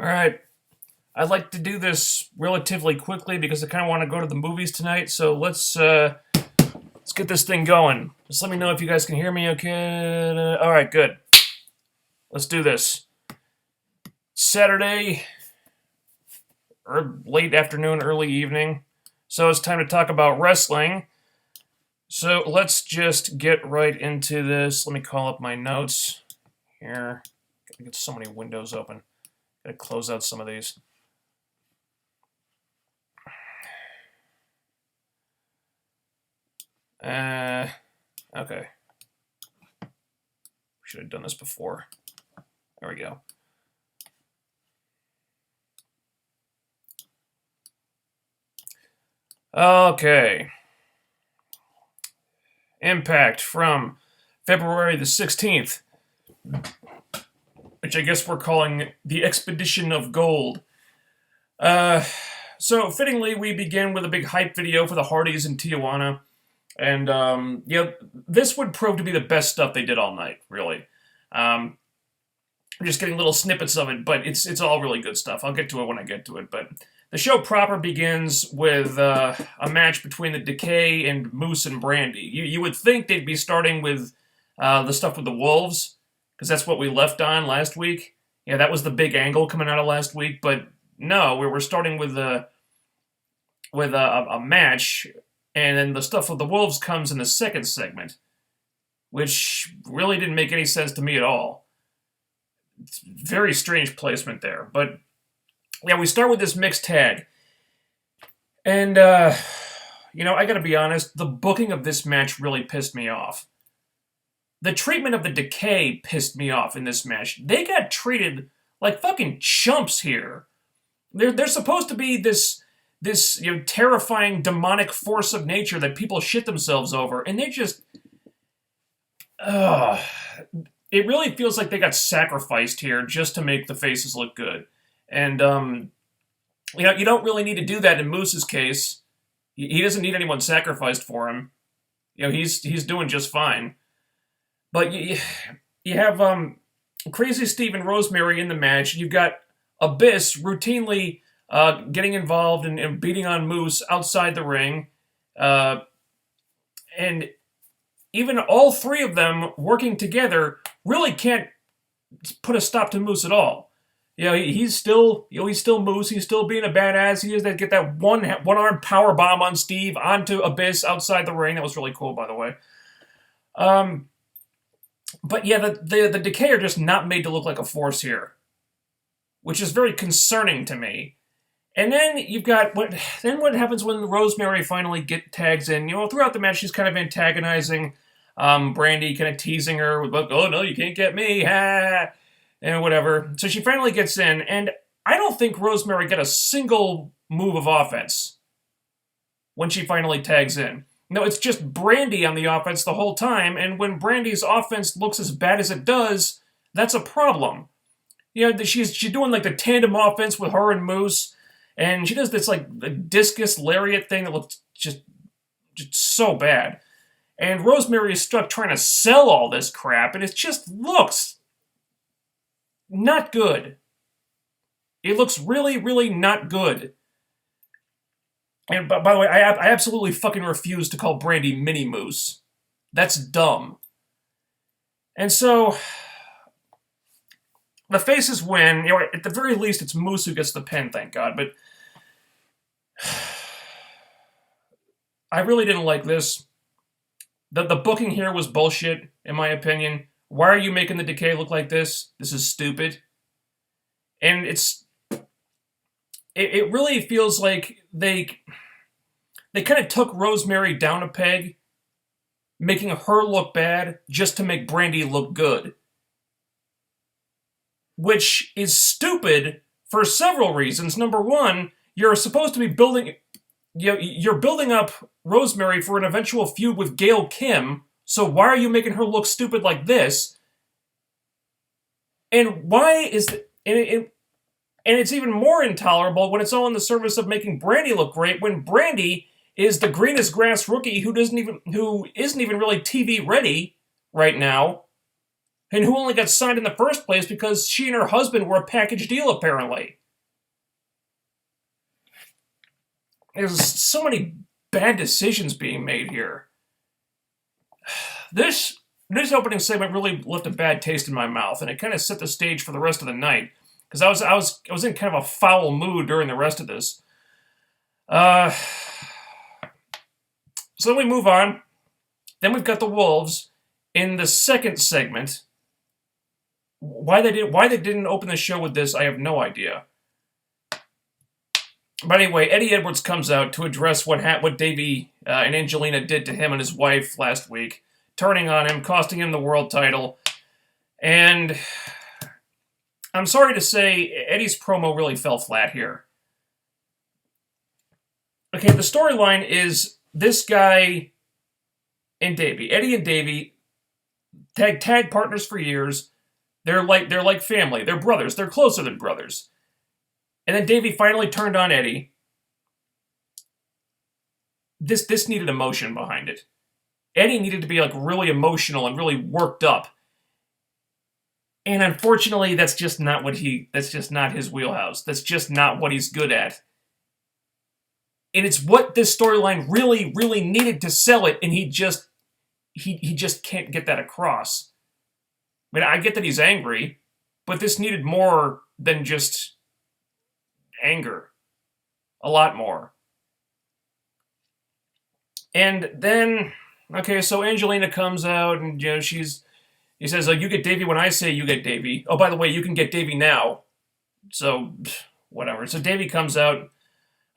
Alright, I'd like to do this relatively quickly because I kind of want to go to the movies tonight, so let's get this thing going. Just let me know if you guys can hear me okay. Alright, good. Let's do this. Saturday, or late afternoon, early evening, so it's time to talk about wrestling. So let's just get right into this. Let me call up my notes here. Gotta get so many windows open. Gotta close out some of these. Okay. Should have done this before. There we go. Okay. Impact from February the 16th, which I guess we're calling the Expedition of Gold. So fittingly, we begin with a big hype video for the Hardys in Tijuana. And, this would prove to be the best stuff they did all night, really. I'm just getting little snippets of it, but it's all really good stuff. I'll get to it when I get to it, but the show proper begins with a match between the Decay and Moose and Brandi. You would think they'd be starting with the stuff with the Wolves, because that's what we left on last week. Yeah, that was the big angle coming out of last week, but no, we were starting with a match. And then the stuff with the Wolves comes in the second segment, which really didn't make any sense to me at all. It's very strange placement there. But, yeah, we start with this mixed tag. And, I gotta be honest, the booking of this match really pissed me off. The treatment of the Decay pissed me off in this match. They got treated like fucking chumps here. They're supposed to be this terrifying demonic force of nature that people shit themselves over, and they just it really feels like they got sacrificed here just to make the faces look good. And you don't really need to do that in Moose's case. He doesn't need anyone sacrificed for him. He's doing just fine. But you have Crazy Steve and Rosemary in the match. You've got Abyss routinely getting involved and beating on Moose outside the ring. And even all three of them working together really can't put a stop to Moose at all. He's still Moose. He's still being a badass. He is that get that one-arm power bomb on Steve onto Abyss outside the ring. That was really cool, by the way. But yeah, the Decay are just not made to look like a force here, which is very concerning to me. And then you've got what happens when Rosemary finally tags in. Throughout the match, she's kind of antagonizing Brandi, kind of teasing her with, "Oh no, you can't get me," ha, and whatever. So she finally gets in, and I don't think Rosemary got a single move of offense when she finally tags in. No, it's just Brandi on the offense the whole time, and when Brandi's offense looks as bad as it does, that's a problem. She's doing like the tandem offense with her and Moose. And she does this, the discus lariat thing that looks just so bad. And Rosemary is stuck trying to sell all this crap, and it just looks not good. It looks really, really not good. And by the way, I absolutely fucking refuse to call Brandi Mini Moose. That's dumb. And so the faces win. At the very least, it's Moose who gets the pin, thank God. But I really didn't like this. The booking here was bullshit, in my opinion. Why are you making the Decay look like this? This is stupid. And it really feels like they kind of took Rosemary down a peg, making her look bad just to make Brandi look good. Which is stupid for several reasons. Number one, you're supposed to be you're building up Rosemary for an eventual feud with Gail Kim, so why are you making her look stupid like this? And and it's even more intolerable when it's all in the service of making Brandi look great, when Brandi is the greenest grass rookie who isn't even really TV ready right now. and who only got signed in the first place because she and her husband were a package deal, apparently. There's so many bad decisions being made here. This opening segment really left a bad taste in my mouth, and it kind of set the stage for the rest of the night, because I was in kind of a foul mood during the rest of this. So then we move on. Then we've got the Wolves in the second segment. Why they didn't open the show with this, I have no idea. But anyway, Eddie Edwards comes out to address what Davey and Angelina did to him and his wife last week, turning on him, costing him the world title. And I'm sorry to say, Eddie's promo really fell flat here. Okay, the storyline is this guy and Davey. Eddie and Davey, tag partners for years. They're like family. They're brothers. They're closer than brothers. And then Davey finally turned on Eddie. This needed emotion behind it. Eddie needed to be like really emotional and really worked up. And unfortunately, that's just not his wheelhouse. That's just not what he's good at. And it's what this storyline really, really needed to sell it, and he just can't get that across. I mean, I get that he's angry, but this needed more than just anger. A lot more. And then, okay, so Angelina comes out, and he says, you get Davey when I say you get Davey. Oh, by the way, you can get Davey now. So, whatever. So Davey comes out,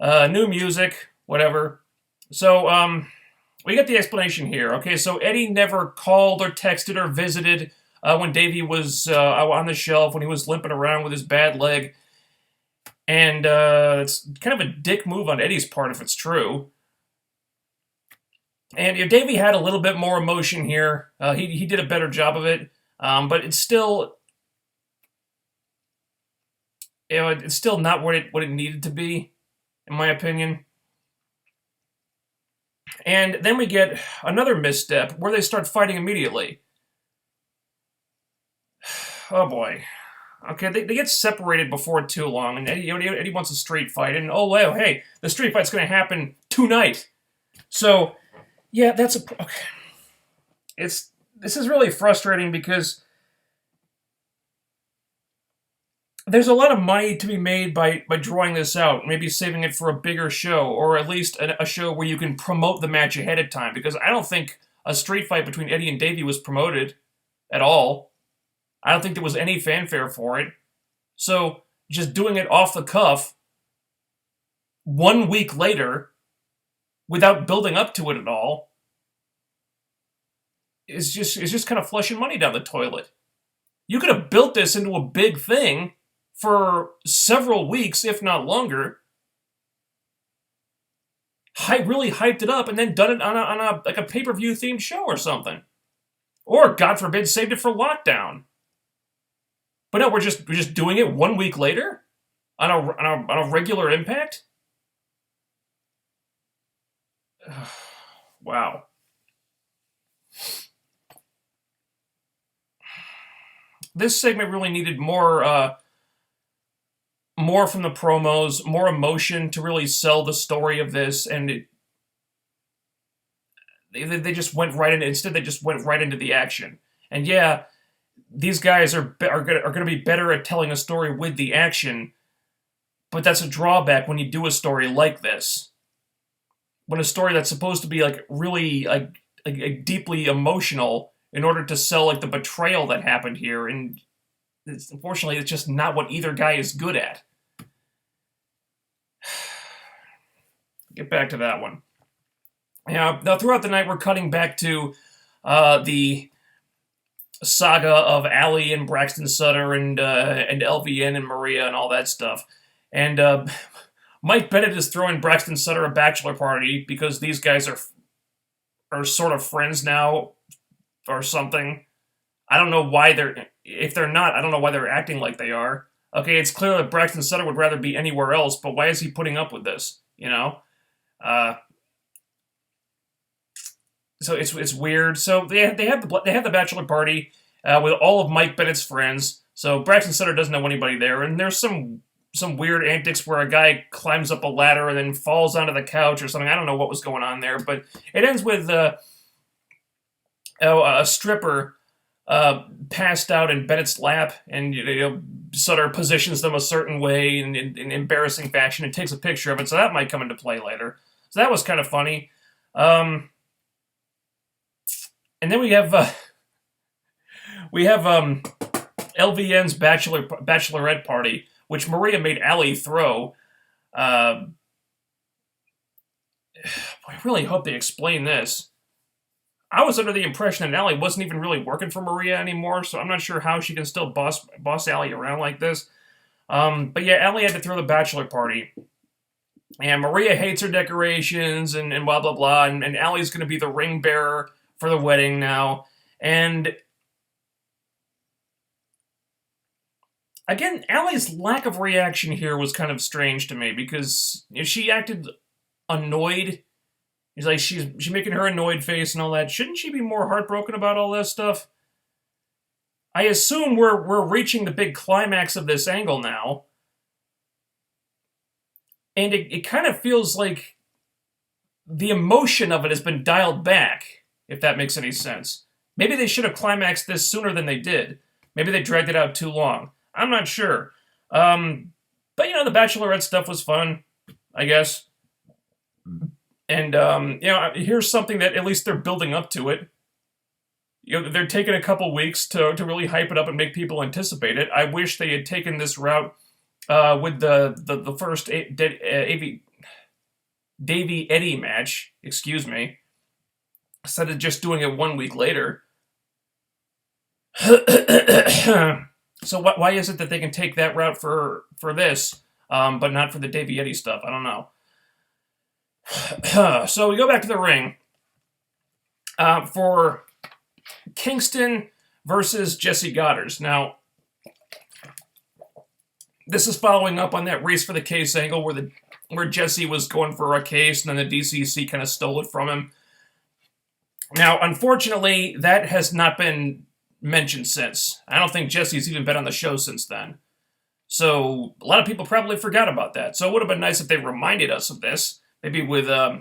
new music, whatever. So, we get the explanation here. Okay, so Eddie never called or texted or visited when Davey was on the shelf, when he was limping around with his bad leg. And it's kind of a dick move on Eddie's part if it's true. And if Davey had a little bit more emotion here, he did a better job of it. But it's still, it's still not what it needed to be, in my opinion. And then we get another misstep where they start fighting immediately. Oh boy. Okay, they get separated before too long, and Eddie wants a street fight, and oh wow, hey, the street fight's going to happen tonight. So, yeah, okay. This is really frustrating because there's a lot of money to be made by drawing this out, maybe saving it for a bigger show, or at least a show where you can promote the match ahead of time, because I don't think a street fight between Eddie and Davey was promoted at all. I don't think there was any fanfare for it. So, just doing it off the cuff 1 week later, without building up to it at all, is just kind of flushing money down the toilet. You could have built this into a big thing for several weeks, if not longer. Really hyped it up and then done it on a pay-per-view themed show or something. Or, God forbid, saved it for Lockdown. But no, we're just doing it 1 week later on a regular Impact. Wow. This segment really needed more from the promos, more emotion to really sell the story of this, and they just went right into. Instead, they just went right into the action. And yeah, these guys are going to be better at telling a story with the action, but that's a drawback when you do a story like this. When a story that's supposed to be like really like deeply emotional in order to sell like the betrayal that happened here, and unfortunately, it's just not what either guy is good at. Get back to that one. Now throughout the night, we're cutting back to the saga of Allie and Braxton Sutter and LVN and Maria and all that stuff. And Mike Bennett is throwing Braxton Sutter a bachelor party because these guys are sort of friends now or something. I don't know why if they're not, I don't know why they're acting like they are. Okay, it's clear that Braxton Sutter would rather be anywhere else, but why is he putting up with this, you know? So it's weird. So they have the bachelor party, with all of Mike Bennett's friends. So Braxton Sutter doesn't know anybody there, and there's some weird antics where a guy climbs up a ladder and then falls onto the couch or something. I don't know what was going on there, but it ends with a stripper passed out in Bennett's lap, and Sutter positions them a certain way in embarrassing fashion and takes a picture of it, so that might come into play later. So that was kind of funny. And then we have LVN's bachelorette party, which Maria made Allie throw. I really hope they explain this. I was under the impression that Allie wasn't even really working for Maria anymore, so I'm not sure how she can still boss Allie around like this. But yeah, Allie had to throw the bachelor party. And Maria hates her decorations and blah, blah, blah. And Allie's going to be the ring bearer for the wedding now. And again, Allie's lack of reaction here was kind of strange to me because she acted annoyed. He's like, she's making her annoyed face and all that. Shouldn't she be more heartbroken about all this stuff? I assume we're reaching the big climax of this angle now. And it kind of feels like the emotion of it has been dialed back, if that makes any sense. Maybe they should have climaxed this sooner than they did. Maybe they dragged it out too long. I'm not sure. But, the Bachelorette stuff was fun, I guess. And, here's something that at least they're building up to it. They're taking a couple weeks to really hype it up and make people anticipate it. I wish they had taken this route with the first Davey Eddie match, instead of just doing it 1 week later. So why is it that they can take that route for this, but not for the Davey Eddie stuff? I don't know. So we go back to the ring for Kingston versus Jessie Godderz. Now, this is following up on that race for the case angle where Jessie was going for a case and then the DCC kind of stole it from him. Now, unfortunately, that has not been mentioned since. I don't think Jessie's even been on the show since then. So a lot of people probably forgot about that. So it would have been nice if they reminded us of this. Maybe with a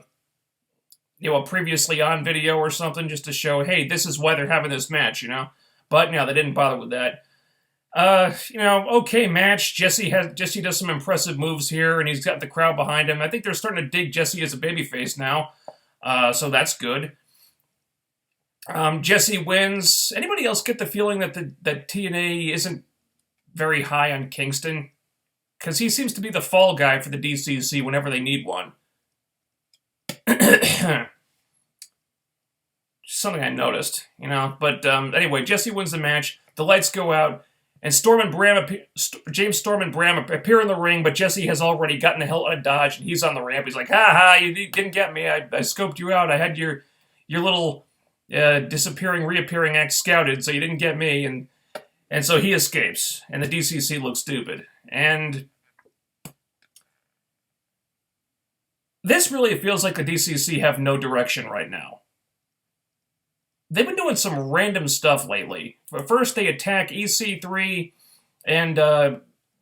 previously on video or something, just to show, hey, this is why they're having this match, But no, they didn't bother with that. Okay match. Jessie does some impressive moves here, and he's got the crowd behind him. I think they're starting to dig Jessie as a babyface now, so that's good. Jessie wins. Anybody else get the feeling that that TNA isn't very high on Kingston? Because he seems to be the fall guy for the DCC whenever they need one. Something I noticed, But anyway, Jessie wins the match. The lights go out, and James Storm and Bram appear in the ring, but Jessie has already gotten the hell out of Dodge, and he's on the ramp. He's like, "Ha ha! You didn't get me. I scoped you out. I had your little disappearing, reappearing act scouted, so you didn't get me." And so he escapes, and the DCC looks stupid. And this really feels like the DCC have no direction right now. They've been doing some random stuff lately. First, they attack EC3 and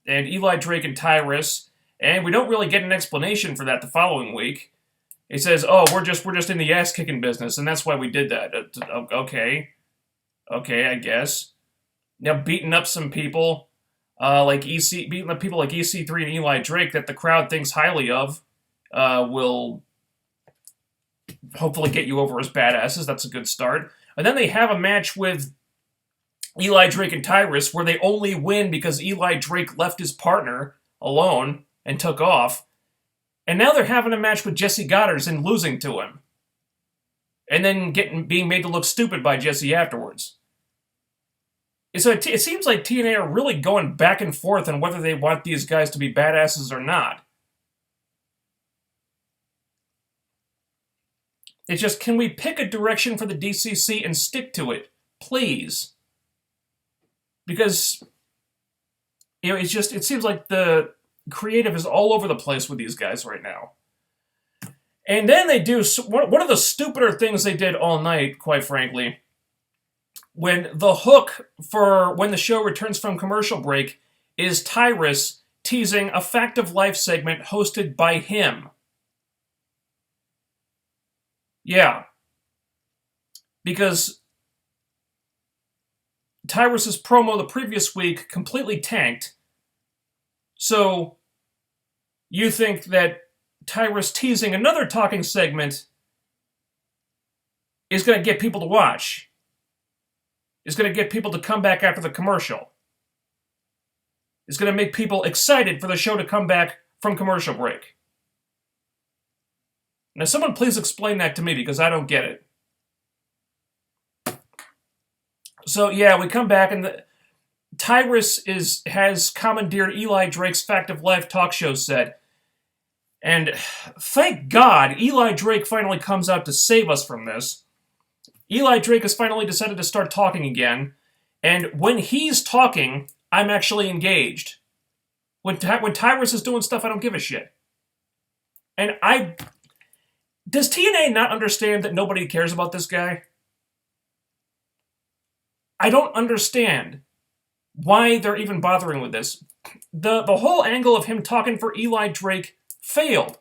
Eli Drake and Tyrus, and we don't really get an explanation for that the following week. It says, "Oh, we're just in the ass kicking business, and that's why we did that." Okay, I guess. Now beating up some people, beating up people like EC3 and Eli Drake that the crowd thinks highly of, will hopefully get you over as badasses. That's a good start. And then they have a match with Eli Drake and Tyrus where they only win because Eli Drake left his partner alone and took off. And now they're having a match with Jessie Godderz and losing to him. And then being made to look stupid by Jessie afterwards. So it seems like TNA are really going back and forth on whether they want these guys to be badasses or not. It's just, can we pick a direction for the DCC and stick to it? Please. Because, it seems like the creative is all over the place with these guys right now. And then they do, one of the stupider things they did all night, quite frankly, when the hook for when the show returns from commercial break is Tyrus teasing a Fact of Life segment hosted by him. Yeah. Because Tyrus's promo the previous week completely tanked. So you think that Tyrus teasing another talking segment is going to get people to watch. Is going to get people to come back after the commercial. Is going to make people excited for the show to come back from commercial break. Now, someone please explain that to me because I don't get it. So, yeah, we come back and Tyrus has commandeered Eli Drake's Fact of Life talk show set. And thank God Eli Drake finally comes out to save us from this. Eli Drake has finally decided to start talking again. And when he's talking, I'm actually engaged. When Tyrus is doing stuff, I don't give a shit. And does TNA not understand that nobody cares about this guy? I don't understand why they're even bothering with this. The whole angle of him talking for Eli Drake failed.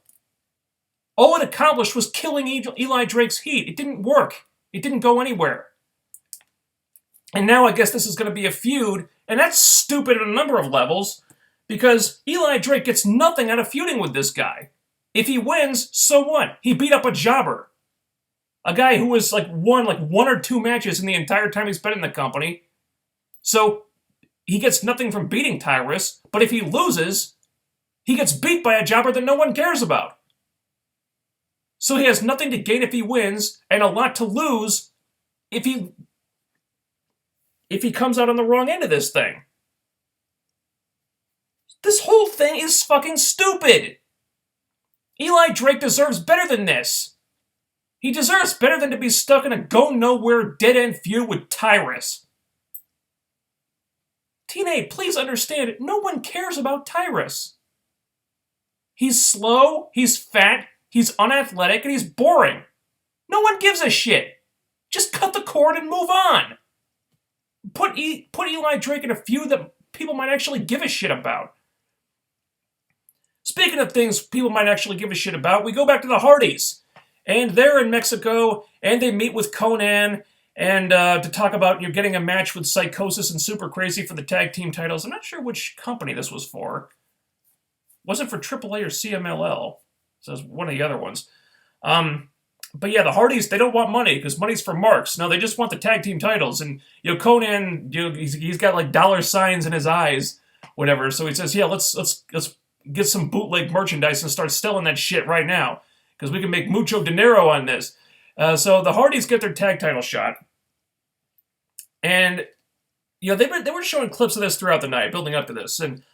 All it accomplished was killing Eli Drake's heat. It didn't work. It didn't go anywhere. And now I guess this is going to be a feud, and that's stupid on a number of levels, because Eli Drake gets nothing out of feuding with this guy. If he wins, so what? He beat up a jobber. A guy who was won one or two matches in the entire time he's been in the company. So he gets nothing from beating Tyrus, but if he loses, he gets beat by a jobber that no one cares about. So he has nothing to gain if he wins, and a lot to lose if he comes out on the wrong end of this thing. This whole thing is fucking stupid. Eli Drake deserves better than this. He deserves better than to be stuck in a go-nowhere dead-end feud with Tyrus. TNA, please understand, no one cares about Tyrus. He's slow, he's fat, he's unathletic, and he's boring. No one gives a shit. Just cut the cord and move on. Put Eli Drake in a feud that people might actually give a shit about. Speaking of things people might actually give a shit about, we go back to the Hardys. And they're in Mexico, and they meet with Conan, and to talk about getting a match with Psychosis and Super Crazy for the tag team titles. I'm not sure which company this was for. Was it for AAA or CMLL? So it was one of the other ones. But yeah, the Hardys, they don't want money, because money's for marks. No, they just want the tag team titles. And Conan, he's got dollar signs in his eyes, whatever. So he says, yeah, let's get some bootleg merchandise and start selling that shit right now. Because we can make mucho dinero on this. So the Hardys get their tag title shot. And, they were showing clips of this throughout the night, building up to this. And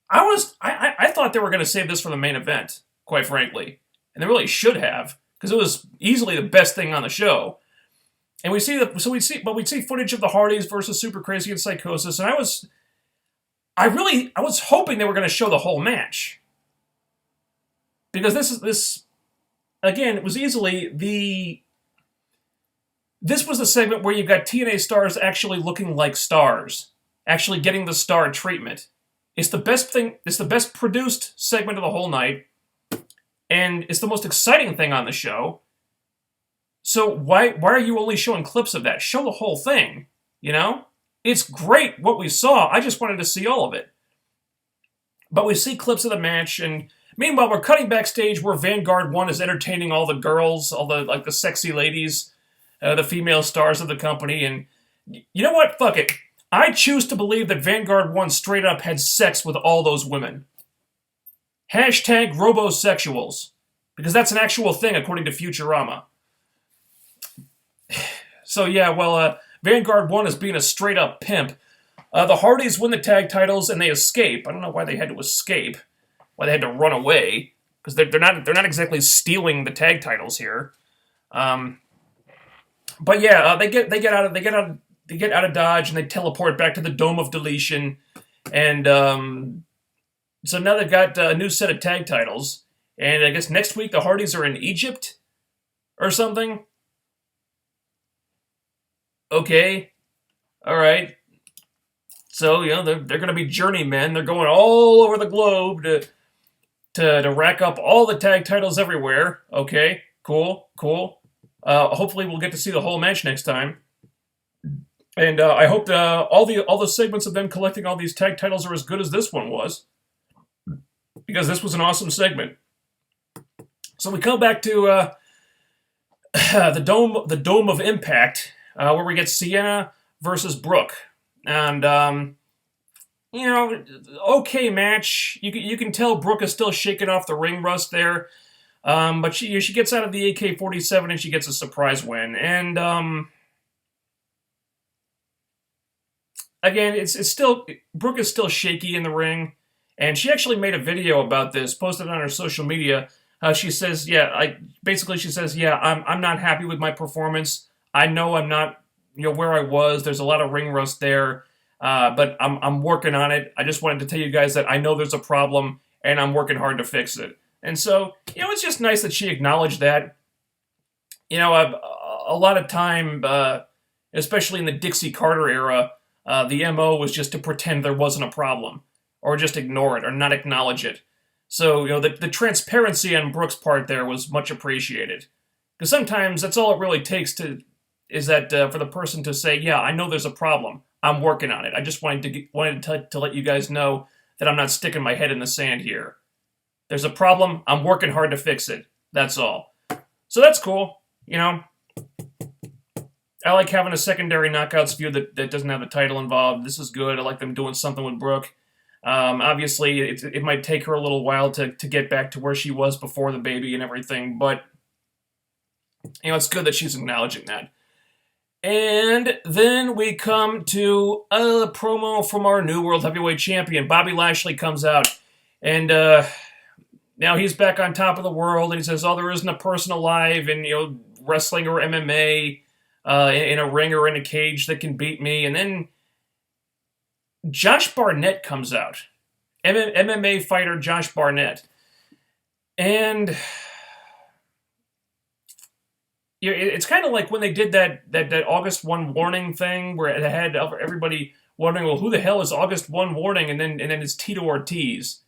I thought they were going to save this for the main event, quite frankly. And they really should have, because it was easily the best thing on the show. And we'd see footage of the Hardys versus Super Crazy and Psychosis. And I was hoping they were going to show the whole match. Because this again, it was easily this was the segment where you've got TNA stars actually looking like stars, actually getting the star treatment. It's the best thing. It's the best produced segment of the whole night, and it's the most exciting thing on the show. So why are you only showing clips of that? Show the whole thing. It's great what we saw. I just wanted to see all of it. But we see clips of the match, and meanwhile, we're cutting backstage where Vanguard 1 is entertaining all the girls, all the sexy ladies, the female stars of the company, and you know what? Fuck it. I choose to believe that Vanguard 1 straight up had sex with all those women. Hashtag robosexuals. Because that's an actual thing according to Futurama. So yeah, well, Vanguard 1 is being a straight up pimp. The Hardys win the tag titles and they escape. I don't know why they had to escape. Why they had to run away, because they're not exactly stealing the tag titles here. But yeah, they get out of Dodge and they teleport back to the Dome of Deletion, and so now they've got a new set of tag titles. And I guess next week the Hardys are in Egypt or something. Okay, All right. So, they're going to be journeymen. They're going all over the globe to rack up all the tag titles everywhere. Okay, cool. Hopefully we'll get to see the whole match next time. And I hope all the segments of them collecting all these tag titles are as good as this one was, because this was an awesome segment. So we come back to the Dome of Impact, where we get Sienna versus Brooke, and okay match. You can tell Brooke is still shaking off the ring rust there, but she gets out of the AK-47 and she gets a surprise win. And again, it's still, Brooke is still shaky in the ring, and she actually made a video about this, posted it on her social media. She says, I'm not happy with my performance. I know I'm not, where I was. There's a lot of ring rust there, but I'm working on it. I just wanted to tell you guys that I know there's a problem, and I'm working hard to fix it. And so, it's just nice that she acknowledged that. A lot of time, especially in the Dixie Carter era, the MO was just to pretend there wasn't a problem, or just ignore it, or not acknowledge it. So, the transparency on Brooke's part there was much appreciated. Because sometimes that's all it really takes is that for the person to say, yeah, I know there's a problem. I'm working on it. I just wanted to let you guys know that I'm not sticking my head in the sand here. There's a problem. I'm working hard to fix it. That's all. So that's cool. I like having a secondary knockouts feud that doesn't have a title involved. This is good. I like them doing something with Brooke. Obviously, it might take her a little while to get back to where she was before the baby and everything, but it's good that she's acknowledging that. And then we come to a promo from our new World Heavyweight Champion. Bobby Lashley comes out, and now he's back on top of the world, and he says, there isn't a person alive in wrestling or MMA, in a ring or in a cage that can beat me. And then Josh Barnett comes out. MMA fighter Josh Barnett. And it's kind of like when they did that August 1 warning thing, where it had everybody wondering, well, who the hell is August 1 warning? And then it's Tito Ortiz.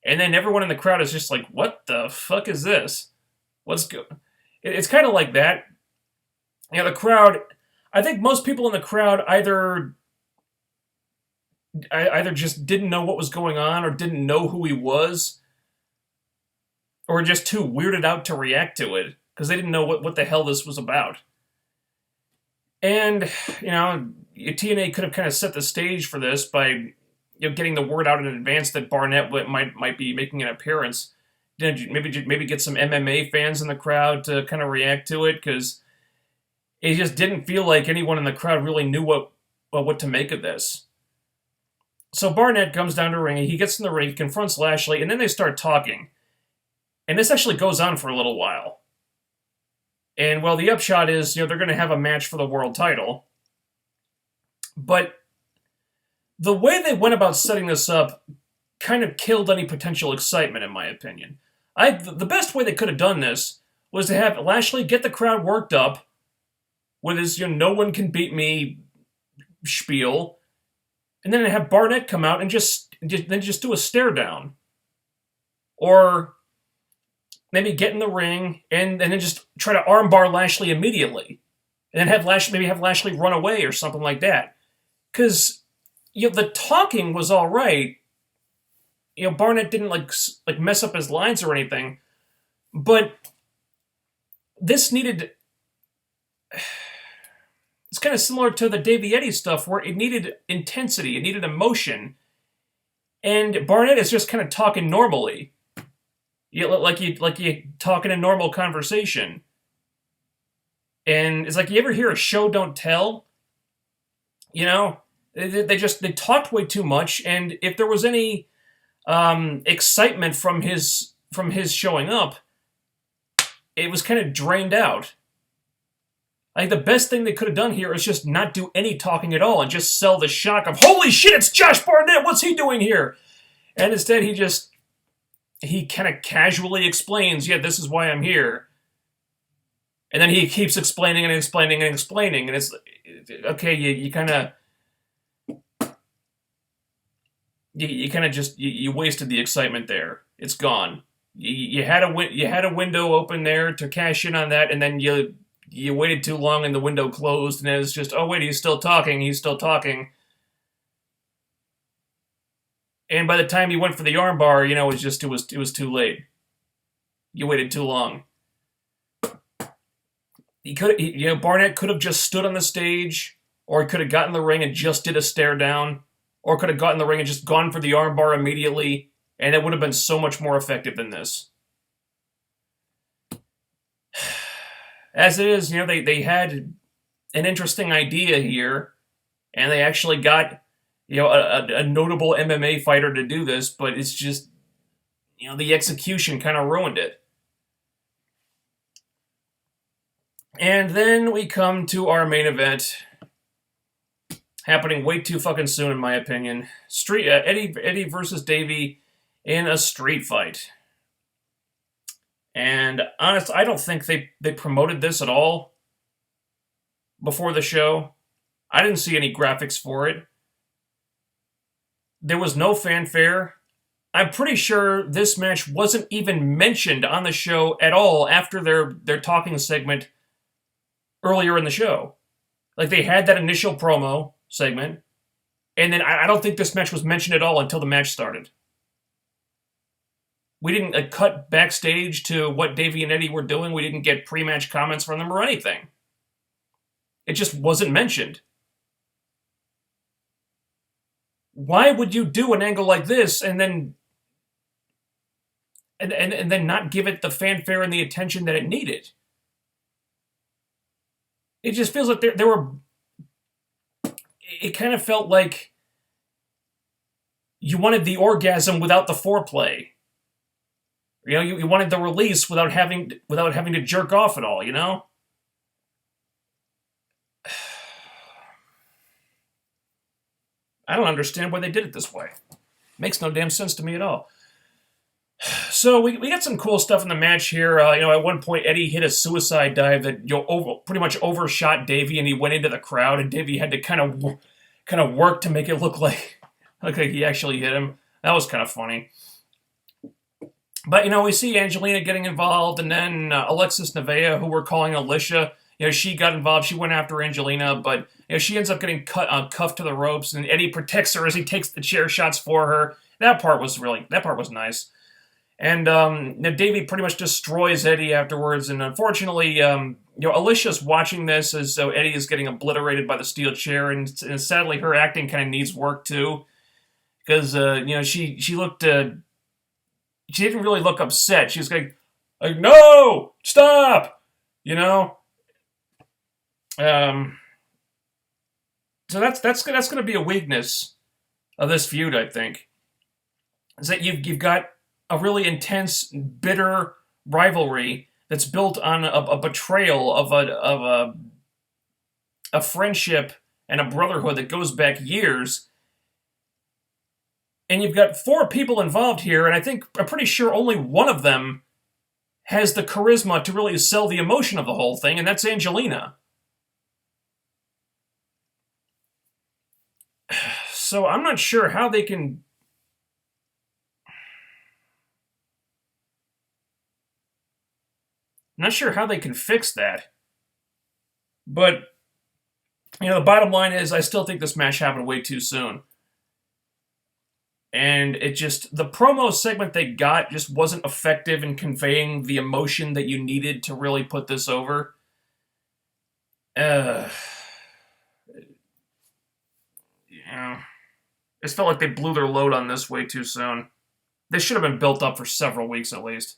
And then everyone in the crowd is just like, what the fuck is this? It's kind of like that. The crowd, I think most people in the crowd either just didn't know what was going on, or didn't know who he was, or just too weirded out to react to it, because they didn't know what the hell this was about. And, TNA could have kind of set the stage for this by, getting the word out in advance that Barnett might be making an appearance. Maybe get some MMA fans in the crowd to kind of react to it, because it just didn't feel like anyone in the crowd really knew what to make of this. So Barnett comes down to the ring, he gets in the ring, confronts Lashley, and then they start talking. And this actually goes on for a little while. And, the upshot is, they're going to have a match for the world title. But the way they went about setting this up kind of killed any potential excitement, in my opinion. The best way they could have done this was to have Lashley get the crowd worked up with his, no one can beat me spiel, and then have Barnett come out and just do a stare down. Or maybe get in the ring and then just try to armbar Lashley immediately. And then have Lashley run away or something like that. Because, the talking was all right. Barnett didn't like mess up his lines or anything. But this needed... It's kind of similar to the Davey stuff, where it needed intensity, it needed emotion, and Barnett is just kind of talking normally, like you talk in a normal conversation. And it's like, you ever hear a show don't tell? They talked way too much, and if there was any excitement from his showing up, it was kind of drained out. I think the best thing they could have done here is just not do any talking at all and just sell the shock of, holy shit, it's Josh Barnett, what's he doing here? And instead he kind of casually explains, yeah, this is why I'm here. And then he keeps explaining and explaining and explaining, and it's okay. You kind of you kind of just you wasted the excitement there. It's gone. You had a window open there to cash in on that, and then you waited too long and the window closed, and it's just, oh wait, he's still talking. He's still talking. And by the time he went for the armbar, it was too late. You waited too long. Barnett could have just stood on the stage, or he could have gotten in the ring and just did a stare down, or could have gotten in the ring and just gone for the armbar immediately, and it would have been so much more effective than this. As it is, they had an interesting idea here, and they actually got, a notable MMA fighter to do this, but it's just, the execution kind of ruined it. And then we come to our main event, happening way too fucking soon, in my opinion. Eddie versus Davey in a street fight. And honestly, I don't think they promoted this at all before the show. I didn't see any graphics for it. There was no fanfare. I'm pretty sure this match wasn't even mentioned on the show at all after their talking segment earlier in the show. Like, they had that initial promo segment, and then I don't think this match was mentioned at all until the match started. We didn't cut backstage to what Davey and Eddie were doing. We didn't get pre-match comments from them or anything. It just wasn't mentioned. Why would you do an angle like this and then not give it the fanfare and the attention that it needed? It just feels like there were... It kind of felt like you wanted the orgasm without the foreplay. You wanted the release without having to jerk off at all, I don't understand why they did it this way. Makes no damn sense to me at all. So we got some cool stuff in the match here. At one point Eddie hit a suicide dive that pretty much overshot Davey, and he went into the crowd, and Davey had to kind of work to make it look like he actually hit him. That was kind of funny. But we see Angelina getting involved, and then Alexis Nevaeh, who we're calling Alicia, she got involved. She went after Angelina, but she ends up getting cuffed to the ropes, and Eddie protects her as he takes the chair shots for her. That part was nice. And Davey pretty much destroys Eddie afterwards, and unfortunately, Alicia's watching this as Eddie is getting obliterated by the steel chair, and sadly her acting kind of needs work too, because she looked. She didn't really look upset. She was like, no, stop, So that's going to be a weakness of this feud, I think, is that you've got a really intense, bitter rivalry that's built on a betrayal of a friendship and a brotherhood that goes back years. And you've got 4 people involved here, and I'm pretty sure only one of them has the charisma to really sell the emotion of the whole thing, and that's Angelina. So I'm not sure how they can... I'm not sure how they can fix that. But, the bottom line is I still think this match happened way too soon. And the promo segment they got just wasn't effective in conveying the emotion that you needed to really put this over. It just felt like they blew their load on this way too soon. This should have been built up for several weeks at least.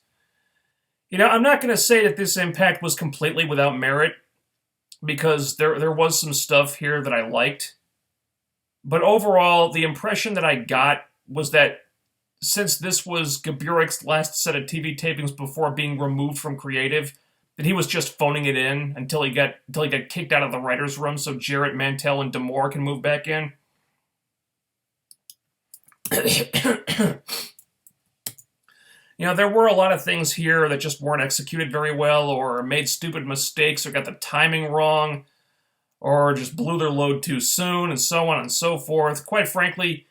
I'm not going to say that this Impact was completely without merit, because there was some stuff here that I liked. But overall, the impression that I got was that since this was Gaburik's last set of TV tapings before being removed from creative, that he was just phoning it in until he got kicked out of the writer's room so Jarrett, Mantell, and D'Amore can move back in. There were a lot of things here that just weren't executed very well, or made stupid mistakes, or got the timing wrong, or just blew their load too soon, and so on and so forth. Quite frankly,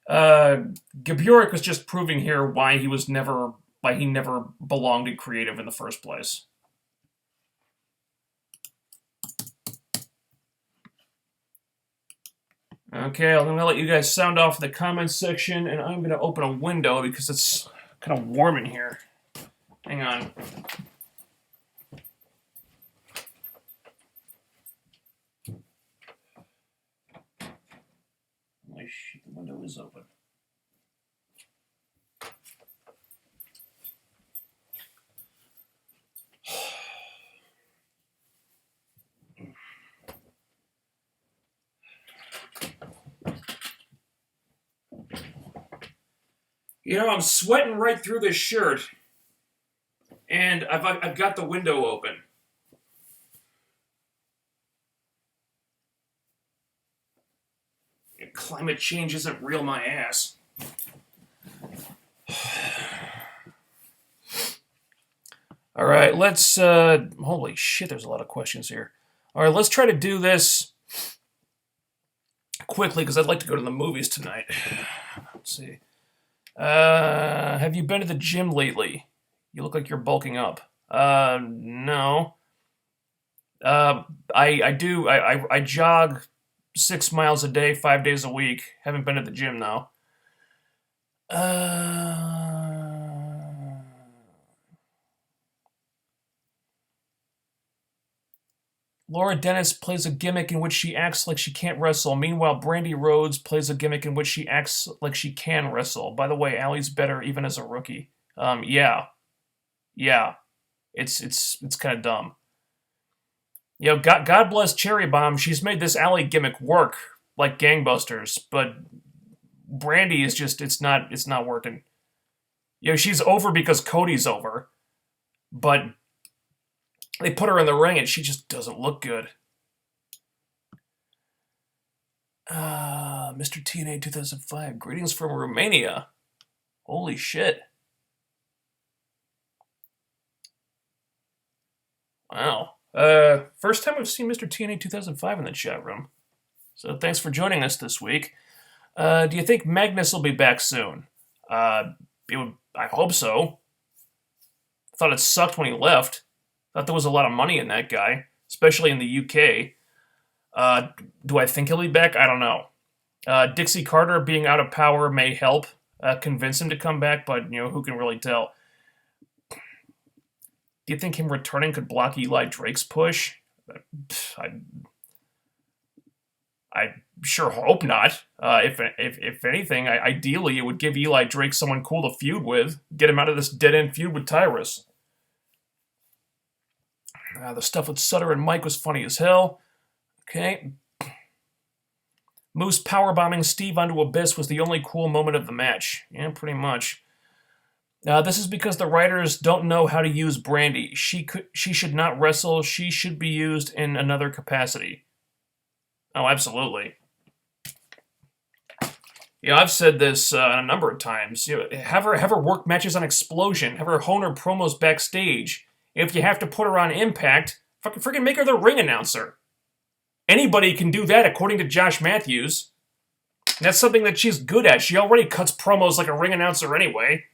Gaburik was just proving here why he never belonged in creative in the first place. Okay, I'm going to let you guys sound off in the comments section, and I'm going to open a window because it's kind of warm in here. Hang on. Holy shit, the window is open. I'm sweating right through this shirt, and I've got the window open. Climate change isn't real my ass. All right, let's... holy shit, there's a lot of questions here. All right, let's try to do this quickly, because I'd like to go to the movies tonight. Let's see. Have you been to the gym lately? You look like you're bulking up. No. I do. I jog 6 miles a day, 5 days a week. Haven't been to the gym, though. Laura Dennis plays a gimmick in which she acts like she can't wrestle. Meanwhile, Brandi Rhodes plays a gimmick in which she acts like she can wrestle. By the way, Allie's better even as a rookie. Yeah. It's kind of dumb. God bless Cherry Bomb. She's made this Allie gimmick work like gangbusters, but Brandi is just it's not working. She's over because Cody's over, but they put her in the ring and she just doesn't look good. Mr. TNA 2005, greetings from Romania. Holy shit. Wow. First time I've seen Mr. TNA 2005 in the chat room. So thanks for joining us this week. Do you think Magnus will be back soon? I hope so. Thought it sucked when he left. Thought there was a lot of money in that guy, especially in the UK. Do I think he'll be back? I don't know. Dixie Carter being out of power may help convince him to come back, but who can really tell? Do you think him returning could block Eli Drake's push? I sure hope not. If anything, ideally it would give Eli Drake someone cool to feud with, get him out of this dead-end feud with Tyrus. The stuff with Sutter and Mike was funny as hell. Okay. Moose powerbombing Steve onto Abyss was the only cool moment of the match. Yeah, pretty much. This is because the writers don't know how to use Brandi. She should not wrestle. She should be used in another capacity. Oh, absolutely. I've said this a number of times. Have her work matches on Explosion. Have her hone her promos backstage. If you have to put her on Impact, freaking make her the ring announcer. Anybody can do that, according to Josh Matthews. That's something that she's good at. She already cuts promos like a ring announcer anyway.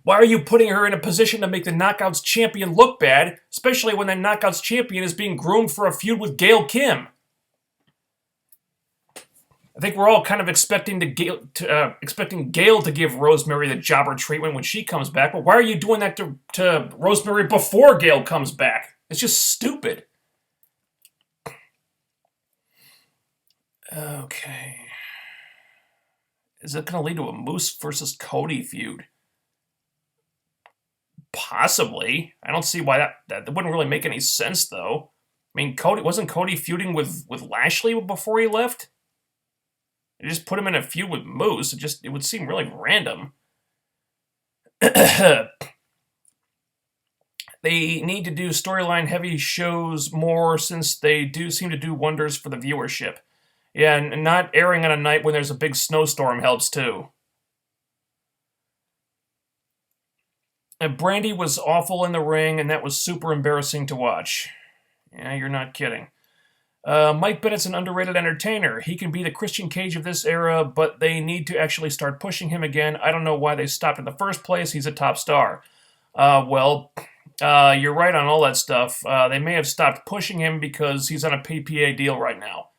Why are you putting her in a position to make the Knockouts champion look bad, especially when the Knockouts champion is being groomed for a feud with Gail Kim? I think we're all kind of expecting Gail to give Rosemary the jobber treatment when she comes back, but why are you doing that to Rosemary before Gail comes back? It's just stupid. Okay. Is it going to lead to a Moose versus Cody feud? Possibly. I don't see why that wouldn't really make any sense, though. I mean, wasn't Cody feuding with Lashley before he left? They just put him in a feud with Moose. It would seem really random. They need to do storyline-heavy shows more since they do seem to do wonders for the viewership. Yeah, and not airing on a night when there's a big snowstorm helps, too. And Brandi was awful in the ring, and that was super embarrassing to watch. Yeah, you're not kidding. Mike Bennett's an underrated entertainer. He can be the Christian Cage of this era, but they need to actually start pushing him again. I don't know why they stopped in the first place. He's a top star. You're right on all that stuff. They may have stopped pushing him because he's on a PPA deal right now.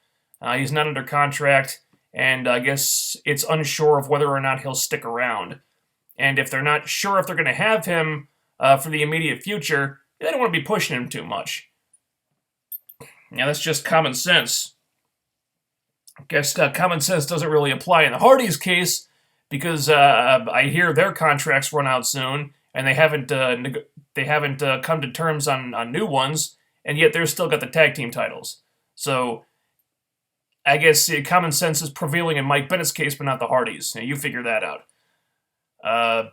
He's not under contract, and I guess it's unsure of whether or not he'll stick around. And if they're not sure if they're going to have him for the immediate future, they don't want to be pushing him too much. Now, that's just common sense. I guess common sense doesn't really apply in the Hardys' case because I hear their contracts run out soon, and they haven't come to terms on new ones, and yet they're still got the tag team titles. So I guess common sense is prevailing in Mike Bennett's case, but not the Hardys. Now, you figure that out. I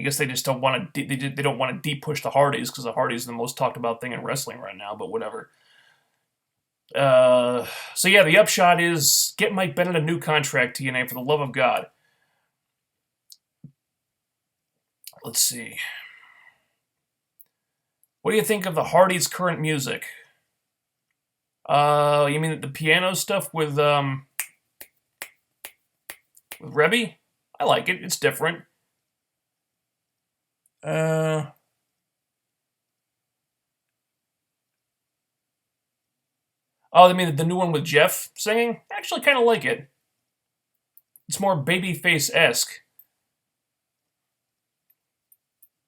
guess they just don't want to. They don't want to deep push the Hardys because the Hardys are the most talked about thing in wrestling right now. But whatever. So yeah, the upshot is get Mike Bennett a new contract, TNA, for the love of God. Let's see. What do you think of the Hardys' current music? You mean the piano stuff with Rebby? I like it. It's different. Oh, I mean the new one with Jeff singing? I actually kind of like it. It's more babyface-esque.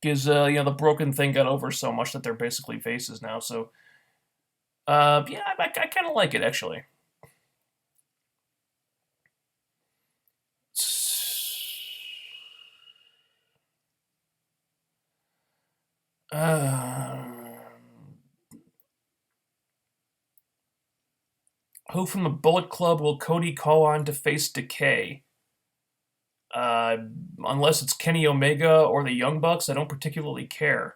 Because, the broken thing got over so much that they're basically faces now, so... yeah, I kind of like it, actually. Who from the Bullet Club will Cody call on to face Decay? Unless it's Kenny Omega or the Young Bucks, I don't particularly care.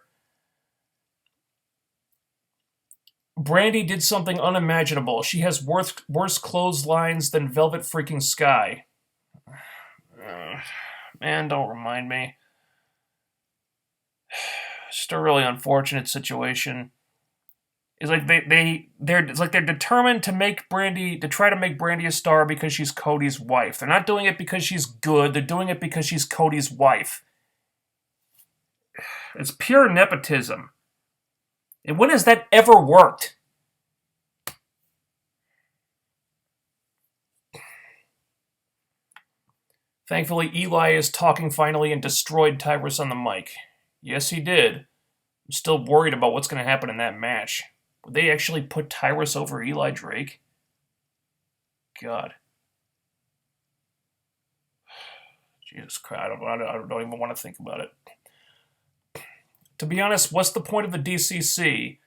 Brandi did something unimaginable. She has worse clotheslines than Velvet freaking Sky. Man, don't remind me. Just a really unfortunate situation. It's like they're determined to try to make Brandi a star because she's Cody's wife. They're not doing it because she's good. They're doing it because she's Cody's wife. It's pure nepotism. And when has that ever worked? Thankfully, Eli is talking finally and destroyed Tyrus on the mic. Yes, he did. I'm still worried about what's going to happen in that match. Would they actually put Tyrus over Eli Drake? God. Jesus Christ, I don't even want to think about it. To be honest, what's the point of the DCC?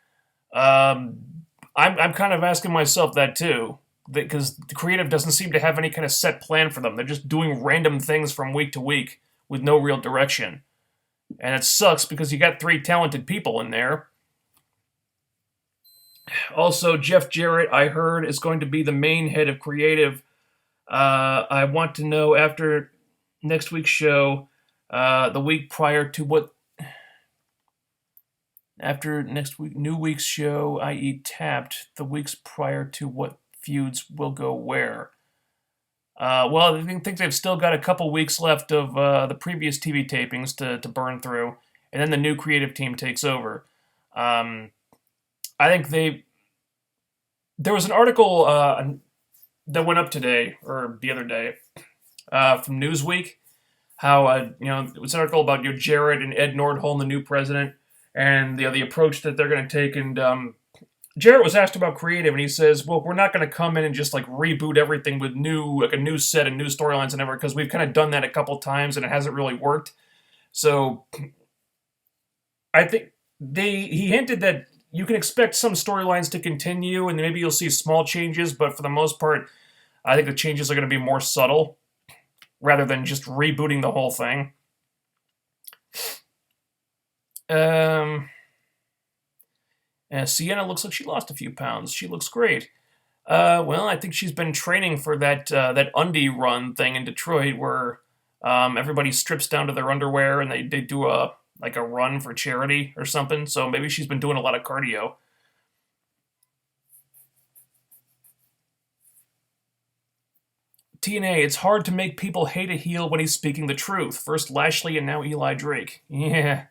I'm kind of asking myself that too, because the creative doesn't seem to have any kind of set plan for them. They're just doing random things from week to week with no real direction. And it sucks because you got 3 talented people in there. Also, Jeff Jarrett, I heard, is going to be the main head of creative. I want to know after next week's show, the week prior to what... After new week's show, i.e. Tapped, the weeks prior to what feuds will go where. Well, I think they've still got a couple weeks left of the previous TV tapings to burn through, and then the new creative team takes over. I think there was an article that went up today, or the other day, from Newsweek, how, it was an article about Jarrett and Ed Nordholm, the new president, and the approach that they're going to take. And Jarrett was asked about creative, and he says, well, we're not going to come in and just reboot everything with a new set and new storylines and everything, because we've kind of done that a couple times and it hasn't really worked. So I think he hinted that you can expect some storylines to continue, and maybe you'll see small changes, but for the most part, I think the changes are going to be more subtle, rather than just rebooting the whole thing. Sienna looks like she lost a few pounds. She looks great. Well, I think she's been training for that undie run thing in Detroit, where Everybody strips down to their underwear and they do a run for charity or something. So maybe she's been doing a lot of cardio. TNA, it's hard to make people hate a heel when he's speaking the truth. First Lashley and now Eli Drake. Yeah.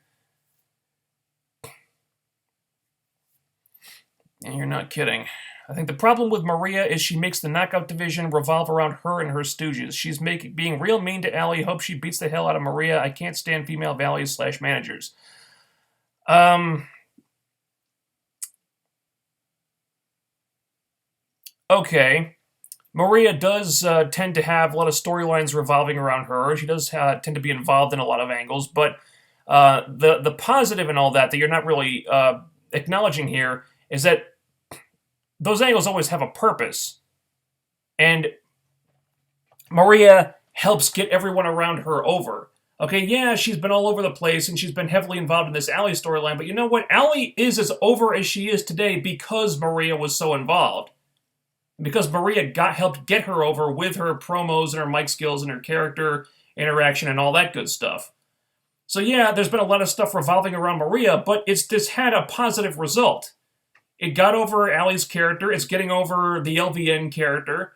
And you're not kidding. I think the problem with Maria is she makes the knockout division revolve around her and her stooges. She's being real mean to Allie. Hope she beats the hell out of Maria. I can't stand female valleys / managers. Okay. Maria does tend to have a lot of storylines revolving around her. She does tend to be involved in a lot of angles, but the positive and all that you're not really acknowledging here is that those angles always have a purpose. And Maria helps get everyone around her over. Okay, yeah, she's been all over the place and she's been heavily involved in this Allie storyline, but you know what? Allie is as over as she is today because Maria was so involved. Because Maria helped get her over with her promos and her mic skills and her character interaction and all that good stuff. So yeah, there's been a lot of stuff revolving around Maria, but this had a positive result. It got over Allie's character, it's getting over the LVN character,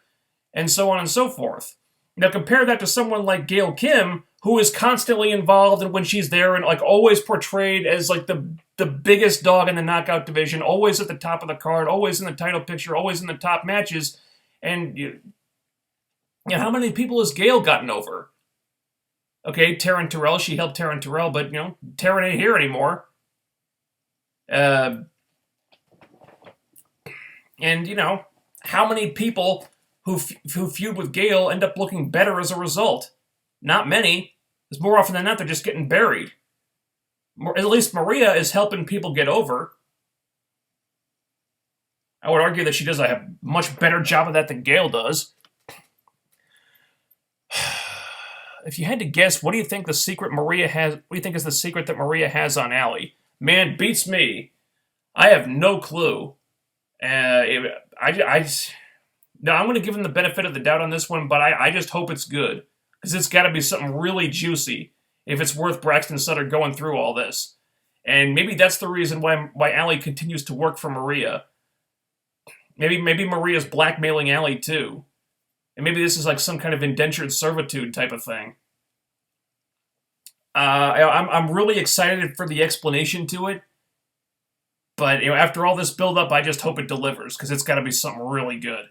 and so on and so forth. Now compare that to someone like Gail Kim, who is constantly involved and when she's there and always portrayed as the biggest dog in the knockout division, always at the top of the card, always in the title picture, always in the top matches. And how many people has Gail gotten over? Okay, Taryn Terrell, she helped Taryn Terrell, but Taryn ain't here anymore. And how many people who feud with Gail end up looking better as a result? Not many. Because more often than not, they're just getting buried. At least Maria is helping people get over. I would argue that she does a much better job of that than Gail does. If you had to guess, what do you think the secret Maria has? What do you think is the secret that Maria has on Allie? Man, beats me. I have no clue. No, I'm going to give him the benefit of the doubt on this one, but I just hope it's good. Because it's got to be something really juicy if it's worth Braxton Sutter going through all this. And maybe that's the reason why Allie continues to work for Maria. Maybe Maria's blackmailing Allie too. And maybe this is some kind of indentured servitude type of thing. I'm really excited for the explanation to it. But after all this build-up, I just hope it delivers, because it's got to be something really good.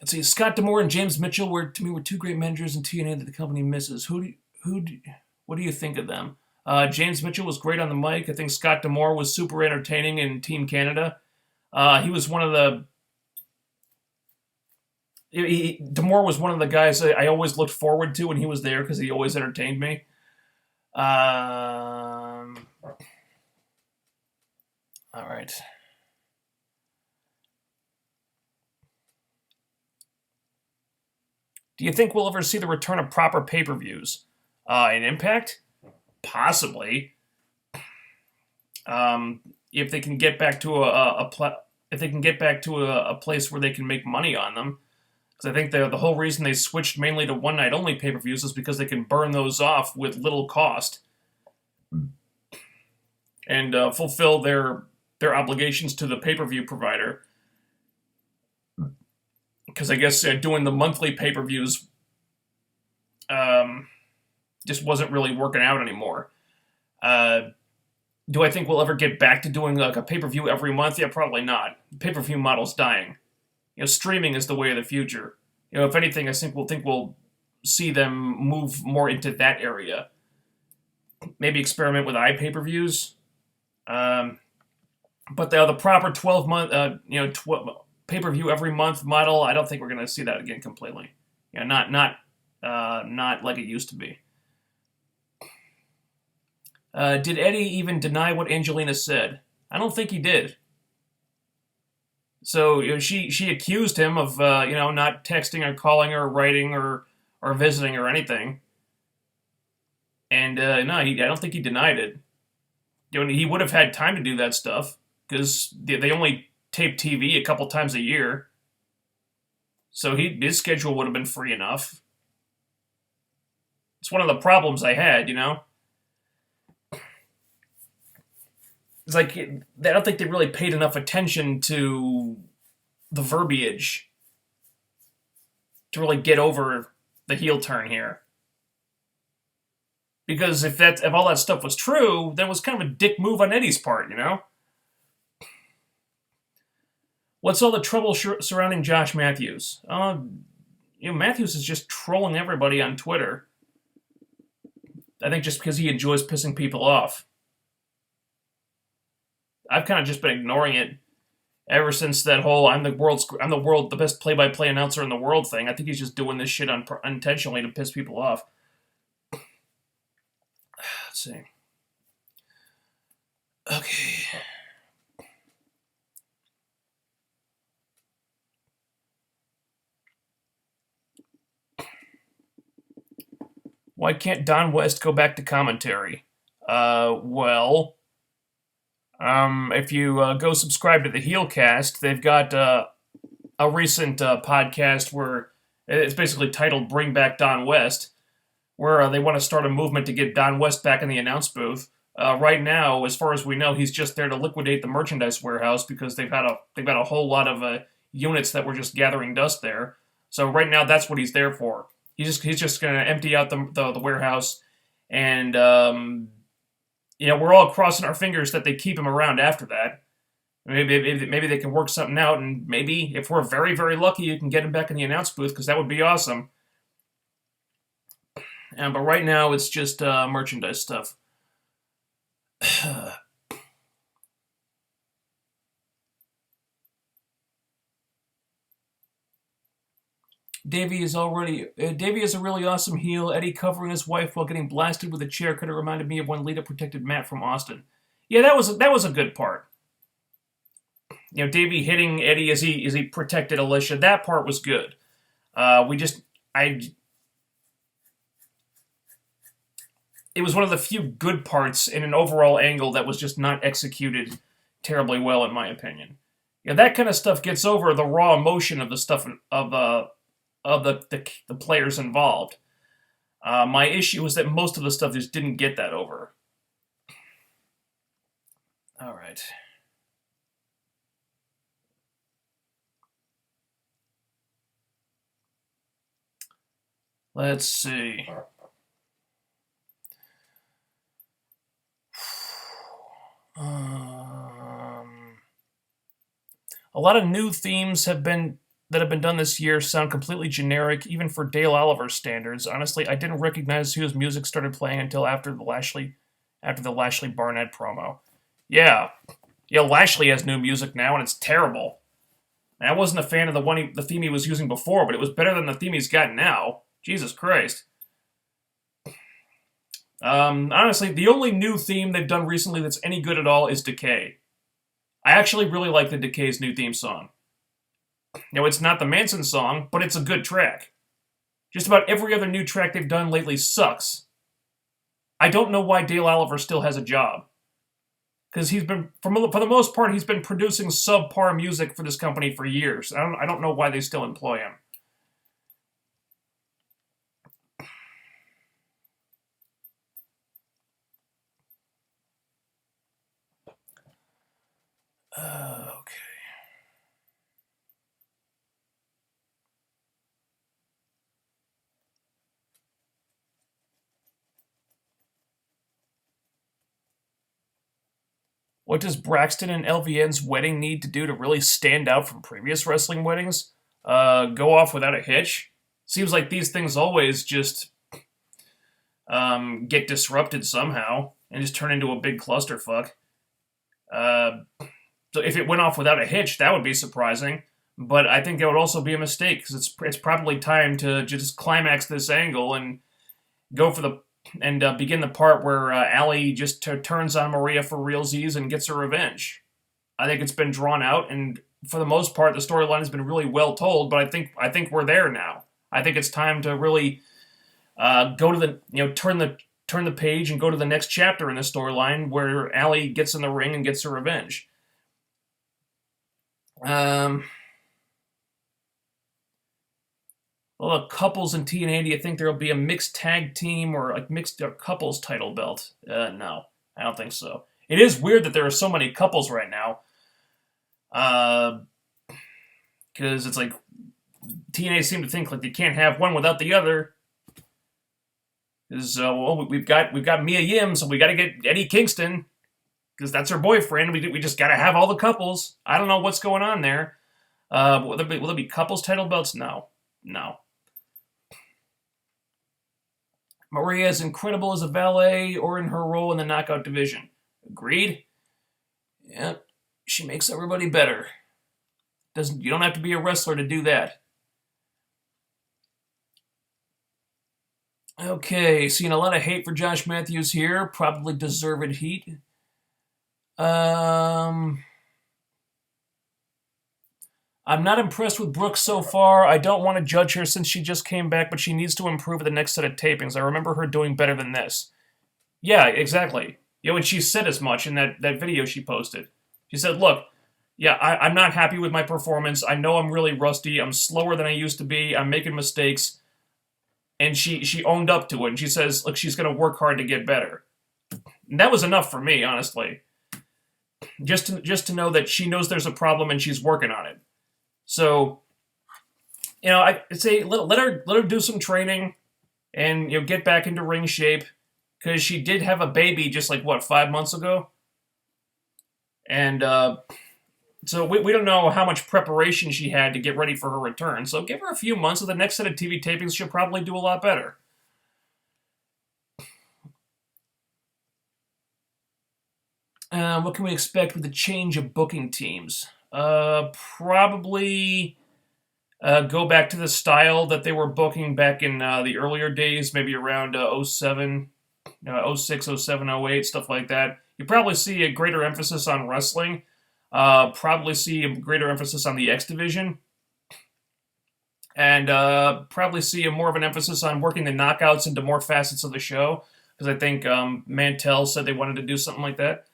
Let's see, Scott D'Amore and James Mitchell were two great managers in TNA that the company misses. What do you think of them? James Mitchell was great on the mic. I think Scott D'Amore was super entertaining in Team Canada. He was one of the... D'Amore was one of the guys I always looked forward to when he was there, because he always entertained me. All right. Do you think we'll ever see the return of proper pay-per-views? In Impact? Possibly. If they can get back to a place where they can make money on them, because I think the whole reason they switched mainly to one-night only pay-per-views is because they can burn those off with little cost and fulfill their obligations to the pay-per-view provider. Because I guess doing the monthly pay-per-views just wasn't really working out anymore. Do I think we'll ever get back to doing a pay-per-view every month? Yeah, probably not. The pay-per-view model's dying. Streaming is the way of the future. If anything, I think we'll see them move more into that area. Maybe experiment with iPay-per-views. But the proper 12-month, pay-per-view every month model, I don't think we're going to see that again completely. Not like it used to be. Did Eddie even deny what Angelina said? I don't think he did. So she accused him of not texting or calling or writing or visiting or anything. And no, I don't think he denied it. He would have had time to do that stuff because they only tape TV a couple times a year. So his schedule would have been free enough. It's one of the problems I had, you know? It's like, I don't think they really paid enough attention to the verbiage to really get over the heel turn here. Because if all that stuff was true, then it was kind of a dick move on Eddie's part, you know? What's all the trouble surrounding Josh Matthews? Matthews is just trolling everybody on Twitter. I think just because he enjoys pissing people off. I've kind of just been ignoring it ever since that whole the best play-by-play announcer in the world thing. I think he's just doing this shit unintentionally to piss people off. Let's see. Okay. Why can't Don West go back to commentary? If you go subscribe to the HeelCast, they've got a recent podcast where it's basically titled Bring Back Don West, where they want to start a movement to get Don West back in the announce booth. Right now, as far as we know, he's just there to liquidate the merchandise warehouse because they've got a whole lot of units that were just gathering dust there. So right now, that's what he's there for. He's just going to empty out the warehouse, and we're all crossing our fingers that they keep him around after that. Maybe they can work something out, and maybe if we're very, very lucky, you can get him back in the announce booth because that would be awesome. But right now, it's just merchandise stuff. Davey is a really awesome heel. Eddie covering his wife while getting blasted with a chair could have reminded me of when Lita protected Matt from Austin. Yeah, that was a good part. Davey hitting Eddie as he protected Alicia. That part was good. It was one of the few good parts in an overall angle that was just not executed terribly well, in my opinion. That kind of stuff gets over the raw emotion of the stuff of the players involved. My issue is that most of the stuff just didn't get that over. All right. Let's see. A lot of new themes that have been done this year sound completely generic, even for Dale Oliver's standards. Honestly, I didn't recognize whose music started playing until after the Lashley Barnett promo. Yeah, Lashley has new music now, and it's terrible. And I wasn't a fan of the theme he was using before, but it was better than the theme he's got now. Jesus Christ. Honestly, the only new theme they've done recently that's any good at all is Decay. I actually really like the Decay's new theme song. It's not the Manson song, but it's a good track. Just about every other new track they've done lately sucks. I don't know why Dale Oliver still has a job. Because he's been, for the most part, he's been producing subpar music for this company for years. I don't know why they still employ him. Okay. What does Braxton and LVN's wedding need to do to really stand out from previous wrestling weddings? Go off without a hitch? Seems like these things always just get disrupted somehow and just turn into a big clusterfuck. So if it went off without a hitch, that would be surprising. But I think that would also be a mistake because it's probably time to just climax this angle and go for begin the part where Allie just turns on Maria for realsies and gets her revenge. I think it's been drawn out, and for the most part, the storyline has been really well told. But I think we're there now. I think it's time to really go to turn the page and go to the next chapter in the storyline where Allie gets in the ring and gets her revenge. Okay. Well, the couples in TNA, do you think there'll be a mixed tag team or like mixed couples title belt? No, I don't think so. It is weird that there are so many couples right now. Because it's like TNA seem to think like they can't have one without the other. Because we've got Mia Yim, so we got to get Eddie Kingston because that's her boyfriend. We just got to have all the couples. I don't know what's going on there. Will there be couples title belts? No. Maria is incredible as a valet or in her role in the knockout division. Agreed? Yeah, she makes everybody better. You don't have to be a wrestler to do that. Okay, seeing a lot of hate for Josh Matthews here. Probably deserved heat. I'm not impressed with Brooke so far. I don't want to judge her since she just came back, but she needs to improve at the next set of tapings. I remember her doing better than this. Yeah, exactly. And she said as much in that video she posted. She said, look, yeah, I'm not happy with my performance. I know I'm really rusty. I'm slower than I used to be. I'm making mistakes. And she owned up to it. And she says, look, she's going to work hard to get better. And that was enough for me, honestly. Just to know that she knows there's a problem and she's working on it. So, I'd say let her do some training and, get back into ring shape. Because she did have a baby just 5 months ago? And, so we don't know how much preparation she had to get ready for her return. So give her a few months. With the next set of TV tapings, she'll probably do a lot better. What can we expect with the change of booking teams? Probably go back to the style that they were booking back in the earlier days, maybe around 07, 06, 07, 08, stuff like that. You probably see a greater emphasis on wrestling. Probably see a greater emphasis on the X Division. And probably see more of an emphasis on working the knockouts into more facets of the show. Because I think Mantell said they wanted to do something like that.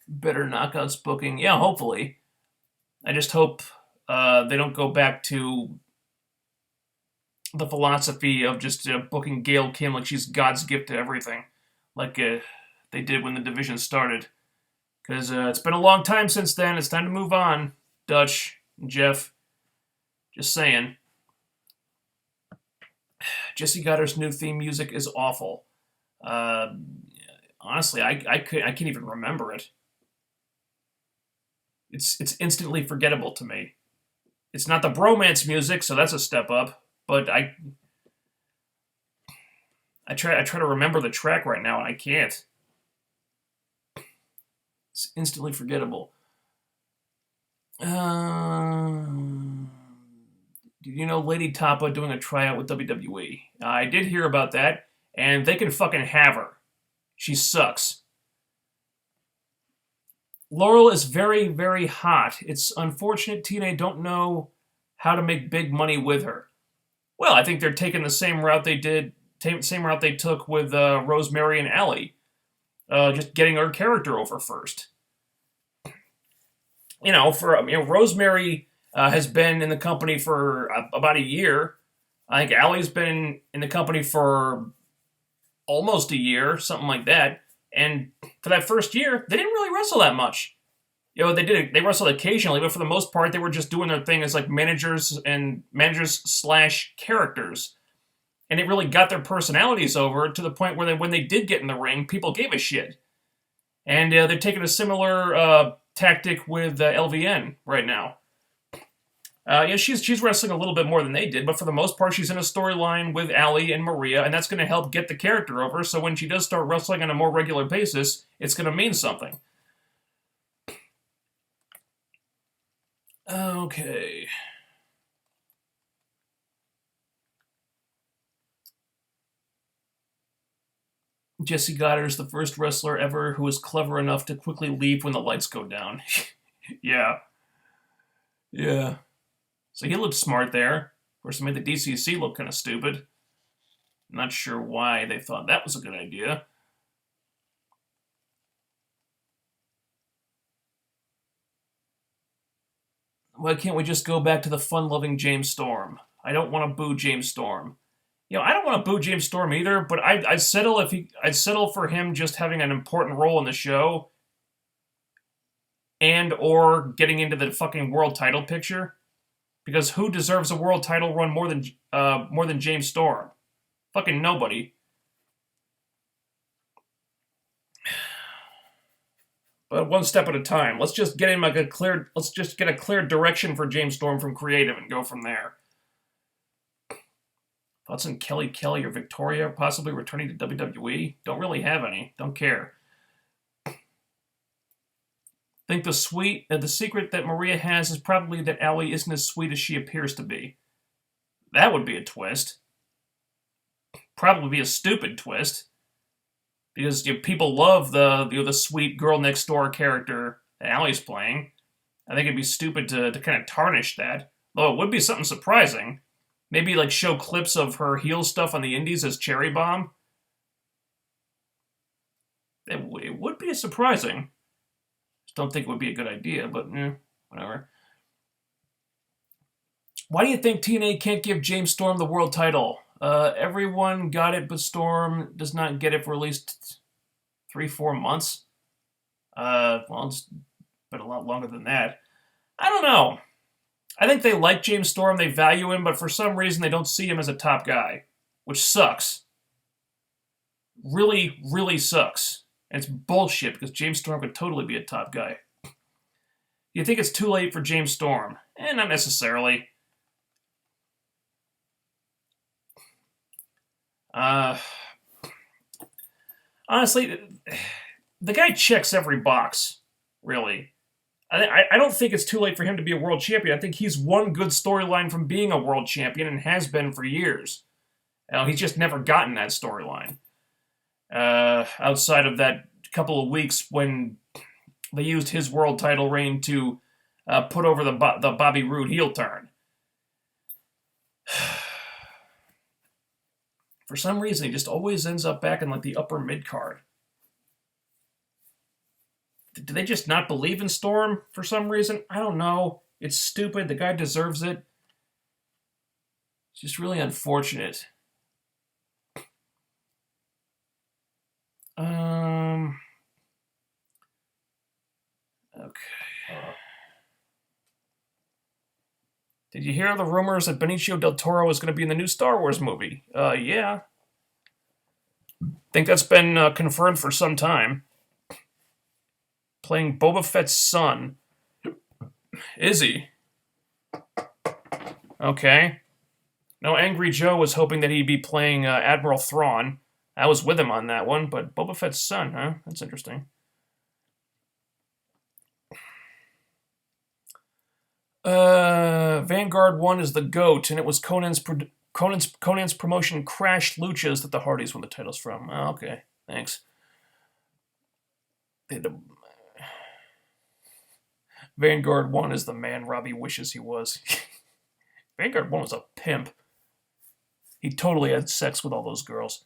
Better knockouts booking. Yeah, hopefully. I just hope they don't go back to the philosophy of just booking Gail Kim like she's God's gift to everything. Like they did when the division started. Because it's been a long time since then. It's time to move on. Dutch, Jeff. Just saying. Jessie Godder's new theme music is awful. Honestly, I can't even remember it. It's instantly forgettable to me. It's not the bromance music, so that's a step up. But I try to remember the track right now, and I can't. It's instantly forgettable. Did you know Lady Tapa doing a tryout with WWE? I did hear about that, and they can fucking have her. She sucks. Laurel is very, very hot. It's unfortunate TNA don't know how to make big money with her. Well, I think they're taking the same route they took with Rosemary and Allie. Just getting her character over first. Rosemary has been in the company for about a year. I think Allie's been in the company for almost a year, something like that. And for that first year, they didn't really wrestle that much. They wrestled occasionally, but for the most part, they were just doing their thing as managers / characters. And it really got their personalities over to the point where when they did get in the ring, people gave a shit. And they're taking a similar tactic with LVN right now. She's wrestling a little bit more than they did, but for the most part, she's in a storyline with Allie and Maria, and that's going to help get the character over, so when she does start wrestling on a more regular basis, it's going to mean something. Okay. Jessie Godderz, the first wrestler ever who was clever enough to quickly leave when the lights go down. Yeah. So he looked smart there. Of course, it made the DCC look kind of stupid. Not sure why they thought that was a good idea. Why can't we just go back to the fun-loving James Storm? I don't want to boo James Storm. I don't want to boo James Storm either, but I'd settle for him just having an important role in the show and or getting into the fucking world title picture. Because who deserves a world title run more than James Storm? Fucking nobody. But one step at a time. Let's just get a clear direction for James Storm from creative and go from there. Thoughts on Kelly or Victoria possibly returning to WWE? Don't really have any. Don't care. Think the secret that Maria has is probably that Allie isn't as sweet as she appears to be. That would be a twist. Probably be a stupid twist. Because people love the sweet girl next door character that Allie's playing. I think it'd be stupid to kind of tarnish that. Though it would be something surprising. Maybe like show clips of her heel stuff on the indies as Cherry Bomb. It would be surprising. Just don't think it would be a good idea, but whatever. Why do you think TNA can't give James Storm the world title? Everyone got it, but Storm does not get it for at least 3-4 months. Well, it's been a lot longer than that. I don't know. I think they like James Storm, they value him, but for some reason they don't see him as a top guy, which sucks. Really, really sucks. And it's bullshit, because James Storm could totally be a top guy. You think it's too late for James Storm? Not necessarily. Honestly, the guy checks every box, really. I don't think it's too late for him to be a world champion. I think he's one good storyline from being a world champion and has been for years. He's just never gotten that storyline. Outside of that couple of weeks when they used his world title reign to put over the Bobby Roode heel turn. For some reason, he just always ends up back in like the upper mid-card. Do they just not believe in Storm for some reason? I don't know. It's stupid. The guy deserves it. It's just really unfortunate. Okay. Did you hear the rumors that Benicio del Toro is going to be in the new Star Wars movie? Yeah. Think that's been confirmed for some time. Playing Boba Fett's son. Is he? Okay. No, Angry Joe was hoping that he'd be playing Admiral Thrawn. I was with him on that one, but Boba Fett's son, huh? That's interesting. Vanguard 1 is the GOAT, and it was Conan's promotion Crash Luchas that the Hardys won the titles from. Oh, okay, thanks. Vanguard 1 is the man Robbie wishes he was. Vanguard 1 was a pimp. He totally had sex with all those girls.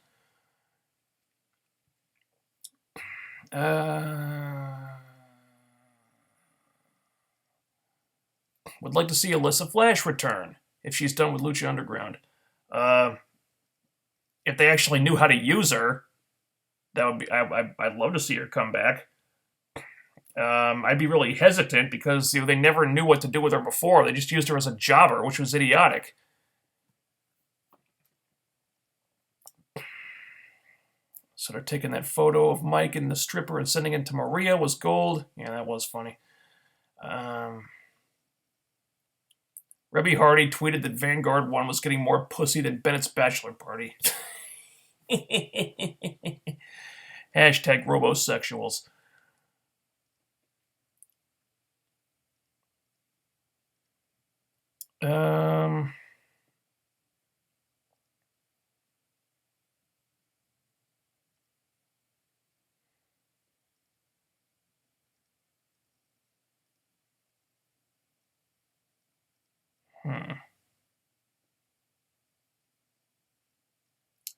Would like to see Alyssa Flash return if she's done with Lucha Underground. If they actually knew how to use her, that would be. I'd love to see her come back. I'd be really hesitant because they never knew what to do with her before. They just used her as a jobber, which was idiotic. So they're taking that photo of Mike and the stripper and sending it to Maria was gold. Yeah, that was funny. Rebby Hardy tweeted that Vanguard 1 was getting more pussy than Bennett's bachelor party. Hashtag robosexuals.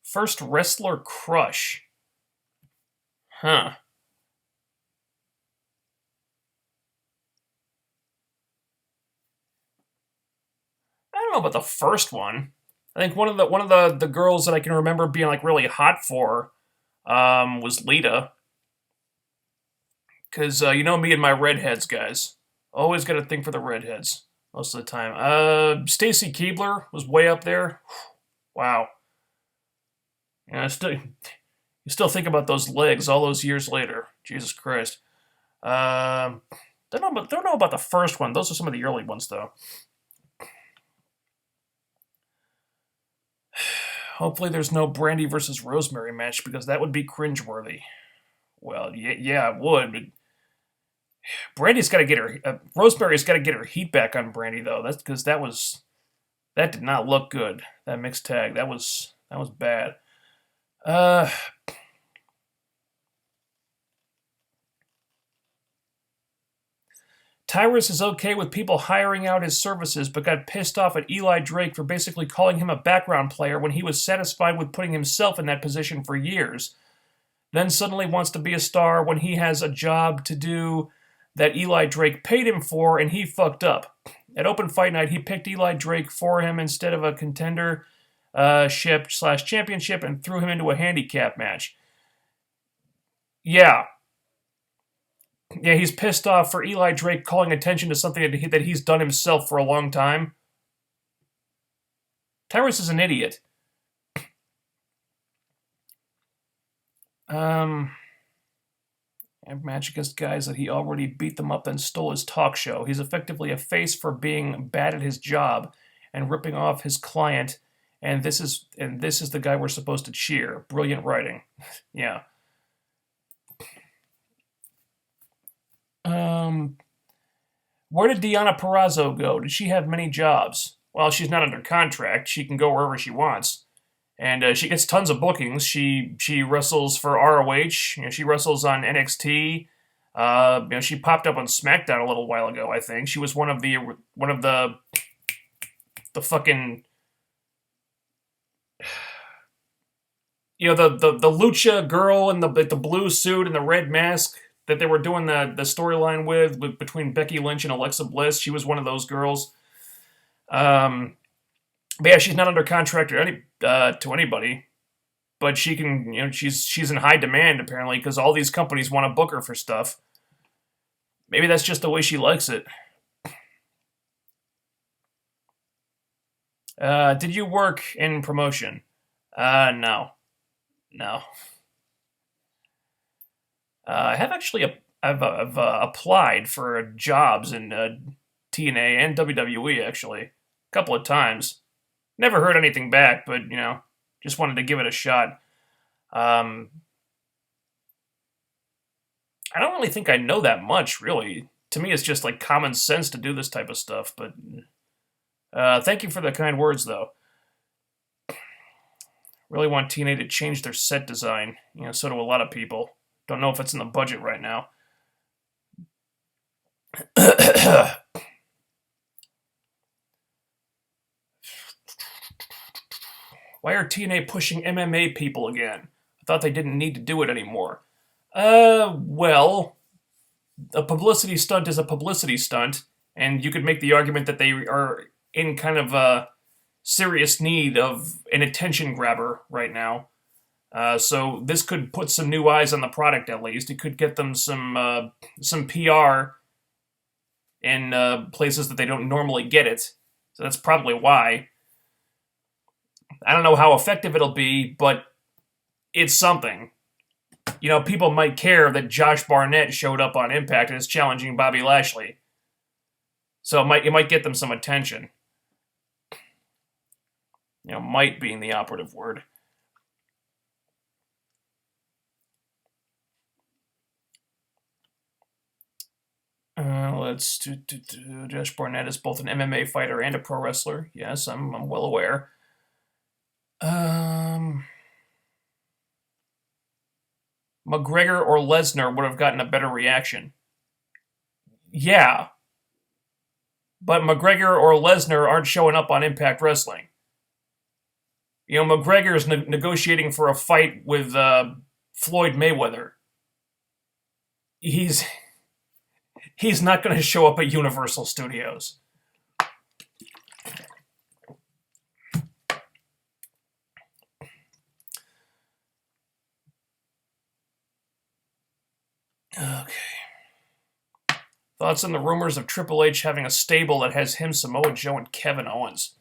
First wrestler crush. Huh. know about the first one. I think one of the girls that I can remember being like really hot for was Lita. Because you know me and my redheads, guys. Always got a thing for the redheads most of the time. Stacy Keibler was way up there. Wow. Yeah, you still think about those legs all those years later. Jesus Christ. Don't know about the first one. Those are some of the early ones, though. Hopefully there's no Brandi versus Rosemary match, because that would be cringeworthy. Well, yeah, it would, but Brandi's got to get her... Rosemary's got to get her heat back on Brandi, though. That's because that did not look good, that mixed tag. That was bad. Tyrus is okay with people hiring out his services, but got pissed off at Eli Drake for basically calling him a background player when he was satisfied with putting himself in that position for years. Then suddenly wants to be a star when he has a job to do that Eli Drake paid him for, and he fucked up. At Open Fight Night, he picked Eli Drake for him instead of a contender ship/championship and threw him into a handicap match. Yeah, he's pissed off for Eli Drake calling attention to something that he's done himself for a long time. Tyrus is an idiot. A match against guys that he already beat them up and stole his talk show. He's effectively a face for being bad at his job and ripping off his client, and this is the guy we're supposed to cheer. Brilliant writing. Yeah. Where did Deonna Purrazzo go? Did she have many jobs? Well, she's not under contract. She can go wherever she wants. And she gets tons of bookings. She wrestles for ROH. You know, she wrestles on NXT. She popped up on SmackDown a little while ago, I think. She was one of the fucking... You know, the lucha girl in the blue suit and the red mask that they were doing the storyline with between Becky Lynch and Alexa Bliss. She was one of those girls. But yeah, she's not under contract to anybody. But she can, you know, she's in high demand apparently because all these companies want to book her for stuff. Maybe that's just the way she likes it. Did you work in promotion? No. I've applied for jobs in TNA and WWE actually a couple of times. Never heard anything back, but you know, just wanted to give it a shot. I don't really think I know that much, really. To me, it's just like common sense to do this type of stuff. But thank you for the kind words, though. Really want TNA to change their set design. You know, so do a lot of people. Don't know if it's in the budget right now. Why are TNA pushing MMA people again? I thought they didn't need to do it anymore. Well, a publicity stunt is a publicity stunt, and you could make the argument that they are in kind of a serious need of an attention grabber right now. So this could put some new eyes on the product, at least. It could get them some PR in places that they don't normally get it. So that's probably why. I don't know how effective it'll be, but it's something. You know, people might care that Josh Barnett showed up on Impact and is challenging Bobby Lashley. So it might get them some attention. You know, might being the operative word. Let's do. Josh Barnett is both an MMA fighter and a pro wrestler. Yes, I'm well aware. McGregor or Lesnar would have gotten a better reaction. Yeah. But McGregor or Lesnar aren't showing up on Impact Wrestling. You know, McGregor is negotiating for a fight with Floyd Mayweather. He's not going to show up at Universal Studios. Okay. Thoughts on the rumors of Triple H having a stable that has him, Samoa Joe, and Kevin Owens?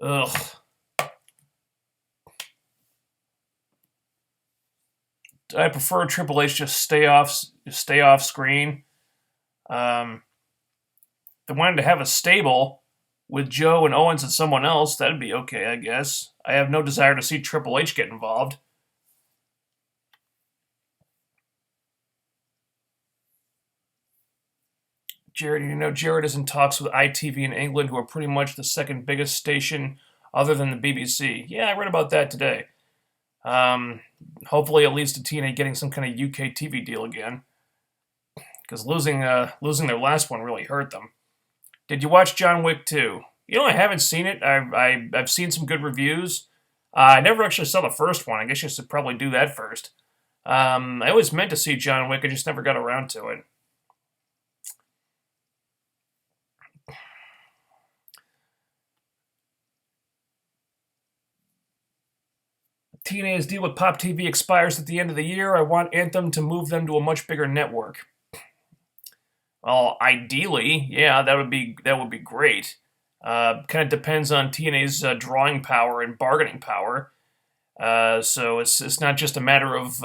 Ugh. I prefer Triple H just stay off screen. If they wanted to have a stable with Joe and Owens and someone else, that'd be okay, I guess. I have no desire to see Triple H get involved. Jared, you know, Jared is in talks with ITV in England, who are pretty much the second biggest station other than the BBC. Yeah, I read about that today. Hopefully it leads to TNA getting some kind of UK TV deal again. Because losing their last one really hurt them. Did you watch John Wick 2? You know, I haven't seen it. I've seen some good reviews. I never actually saw the first one. I guess you should probably do that first. I always meant to see John Wick. I just never got around to it. TNA's deal with Pop TV expires at the end of the year. I want Anthem to move them to a much bigger network. Well, ideally, yeah, that would be great. Kind of depends on TNA's drawing power and bargaining power. So it's not just a matter of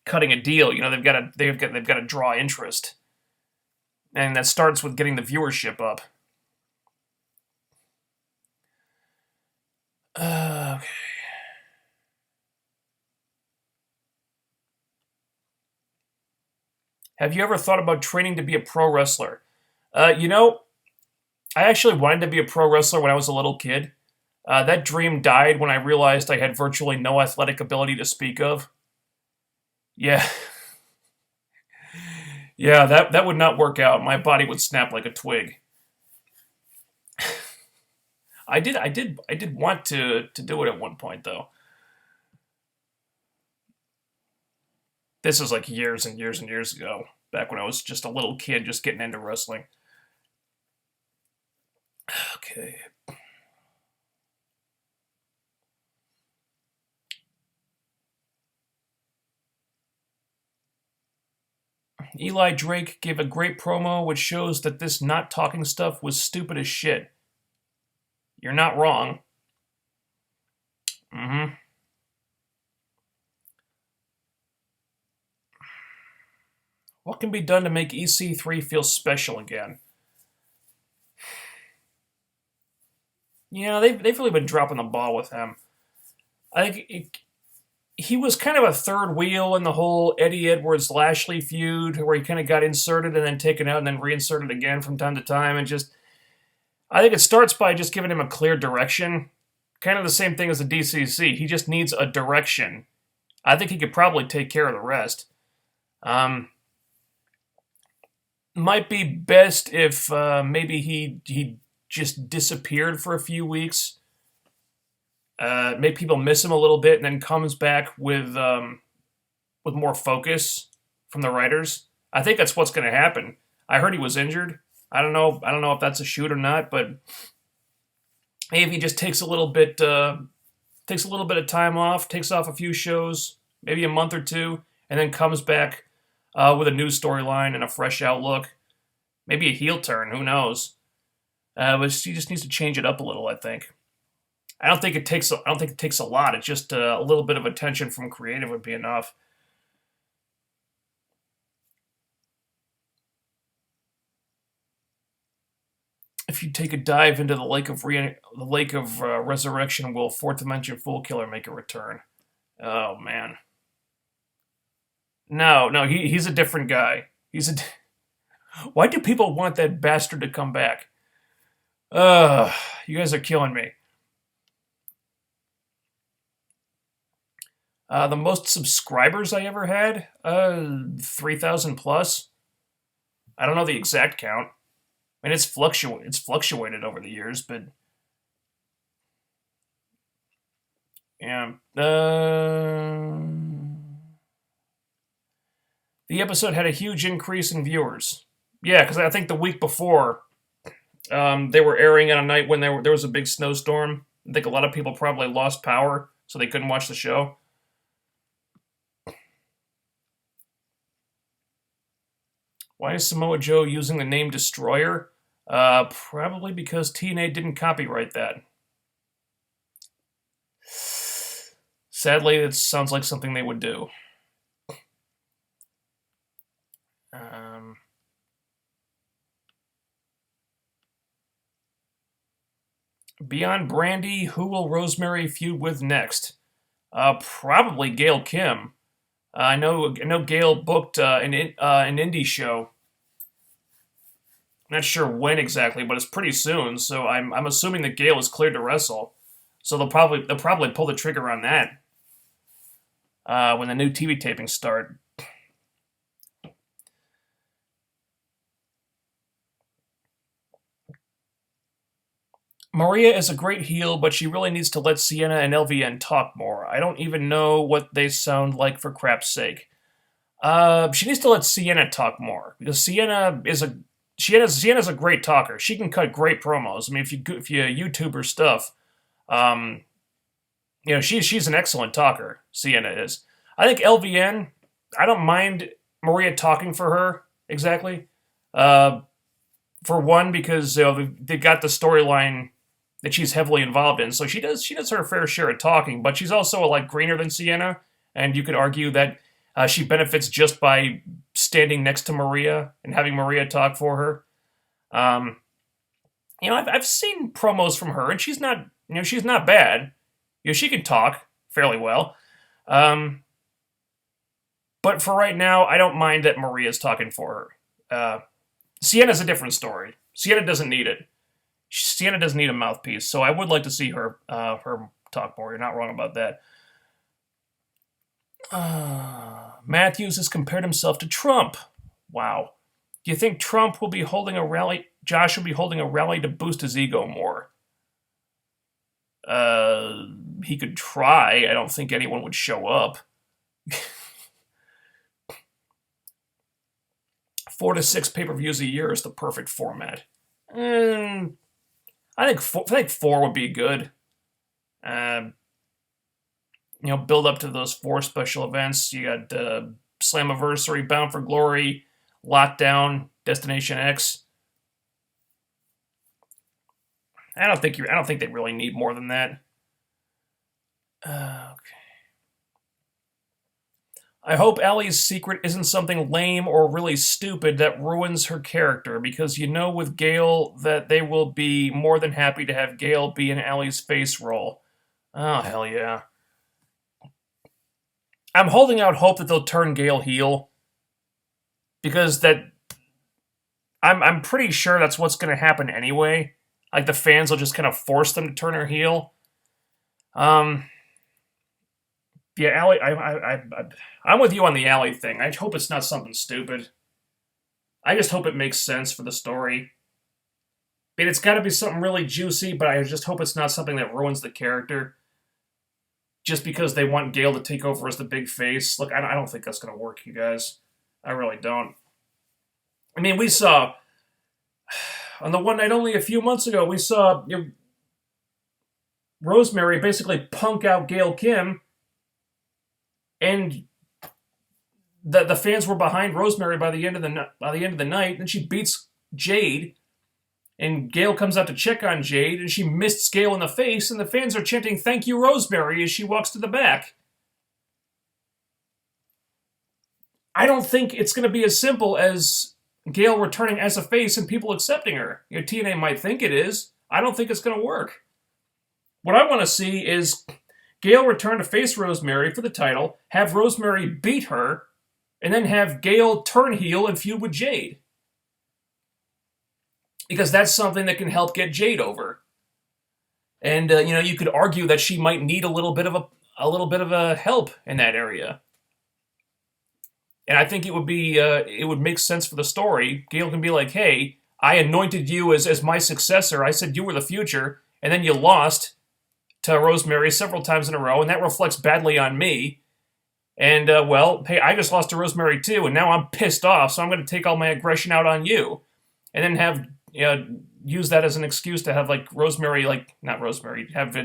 cutting a deal. You know, they've got to draw interest, and that starts with getting the viewership up. Okay. Have you ever thought about training to be a pro wrestler? You know, I actually wanted to be a pro wrestler when I was a little kid. That dream died when I realized I had virtually no athletic ability to speak of. Yeah. Yeah, that would not work out. My body would snap like a twig. I did want to do it at one point, though. This was like years and years and years ago, back when I was just a little kid just getting into wrestling. Okay. Eli Drake gave a great promo which shows that this not talking stuff was stupid as shit. You're not wrong. Mm-hmm. What can be done to make EC3 feel special again? You know, they've really been dropping the ball with him. I think he was kind of a third wheel in the whole Eddie Edwards-Lashley feud, where he kind of got inserted and then taken out and then reinserted again from time to time. And just, I think it starts by just giving him a clear direction. Kind of the same thing as the DCC. He just needs a direction. I think he could probably take care of the rest. Might be best if maybe he just disappeared for a few weeks. Make people miss him a little bit, and then comes back with more focus from the writers. I think that's what's going to happen. I heard he was injured. I don't know if that's a shoot or not, but maybe he just takes a little bit of time off, takes off a few shows, maybe a month or two, and then comes back with a new storyline and a fresh outlook. Maybe a heel turn, who knows? But he just needs to change it up a little, I think. I don't think it takes a lot. It's just a little bit of attention from creative would be enough. If you take a dive into the lake of resurrection, will Fourth Dimension Fool Killer make a return? Oh man. No, he's a different guy. Why do people want that bastard to come back? You guys are killing me. The most subscribers I ever had, 3,000 plus. I don't know the exact count. I mean, it's fluctuated over the years, but yeah. The episode had a huge increase in viewers. Yeah, because I think the week before, they were airing on a night when there was a big snowstorm. I think a lot of people probably lost power, so they couldn't watch the show. Why is Samoa Joe using the name Destroyer? Probably because TNA didn't copyright that. Sadly, it sounds like something they would do. Beyond Brandi, who will Rosemary feud with next? Probably Gail Kim. I know Gail booked an indie show. I'm not sure when exactly, but it's pretty soon. So I'm assuming that Gail is cleared to wrestle. So they'll probably pull the trigger on that when the new TV tapings start. Maria is a great heel, but she really needs to let Sienna and LVN talk more. I don't even know what they sound like, for crap's sake. She needs to let Sienna talk more, because Sienna's a great talker. She can cut great promos. I mean, if you YouTube her stuff, she's an excellent talker. Sienna is. I think LVN, I don't mind Maria talking for her exactly. For one, because they've got the storyline that she's heavily involved in, so she does her fair share of talking. But she's also a lot greener than Sienna, and you could argue that she benefits just by standing next to Maria and having Maria talk for her. I've seen promos from her, and she's not bad. She can talk fairly well. But for right now, I don't mind that Maria's talking for her. Sienna's a different story. Sienna doesn't need it. Sienna doesn't need a mouthpiece, so I would like to see her talk more. You're not wrong about that. Matthews has compared himself to Trump. Wow. Do you think Trump will be holding a rally? Josh will be holding a rally to boost his ego more. He could try. I don't think anyone would show up. 4 to 6 pay-per-views a year is the perfect format. I think 4 would be good. Build up to those 4 special events. You got Slammiversary, Bound for Glory, Lockdown, Destination X. I don't think they really need more than that. Okay. I hope Allie's secret isn't something lame or really stupid that ruins her character, because with Gail that they will be more than happy to have Gail be in Allie's face role. Oh, hell yeah. I'm holding out hope that they'll turn Gail heel, because I'm pretty sure that's what's going to happen anyway. Like, the fans will just kind of force them to turn her heel. Yeah, Allie, I'm with you on the Allie thing. I hope it's not something stupid. I just hope it makes sense for the story. I mean, it's got to be something really juicy, but I just hope it's not something that ruins the character. Just because they want Gail to take over as the big face. Look, I don't think that's going to work, you guys. I really don't. I mean, we saw, on the one night only a few months ago, we saw Rosemary basically punk out Gail Kim, and the fans were behind Rosemary by the end of the night. Then she beats Jade, and Gail comes out to check on Jade, and she missed Gail in the face, and the fans are chanting, "Thank you, Rosemary," as she walks to the back. I don't think it's going to be as simple as Gail returning as a face and people accepting her. TNA might think it is. I don't think it's going to work. What I want to see is Gail return to face Rosemary for the title, have Rosemary beat her, and then have Gail turn heel and feud with Jade. Because that's something that can help get Jade over. And you could argue that she might need a little bit of a help in that area. And I think it would make sense for the story. Gail can be like, "Hey, I anointed you as my successor. I said you were the future, and then you lost to Rosemary several times in a row, and that reflects badly on me. And, hey, I just lost to Rosemary too, and now I'm pissed off, so I'm going to take all my aggression out on you." And then use that as an excuse to have, have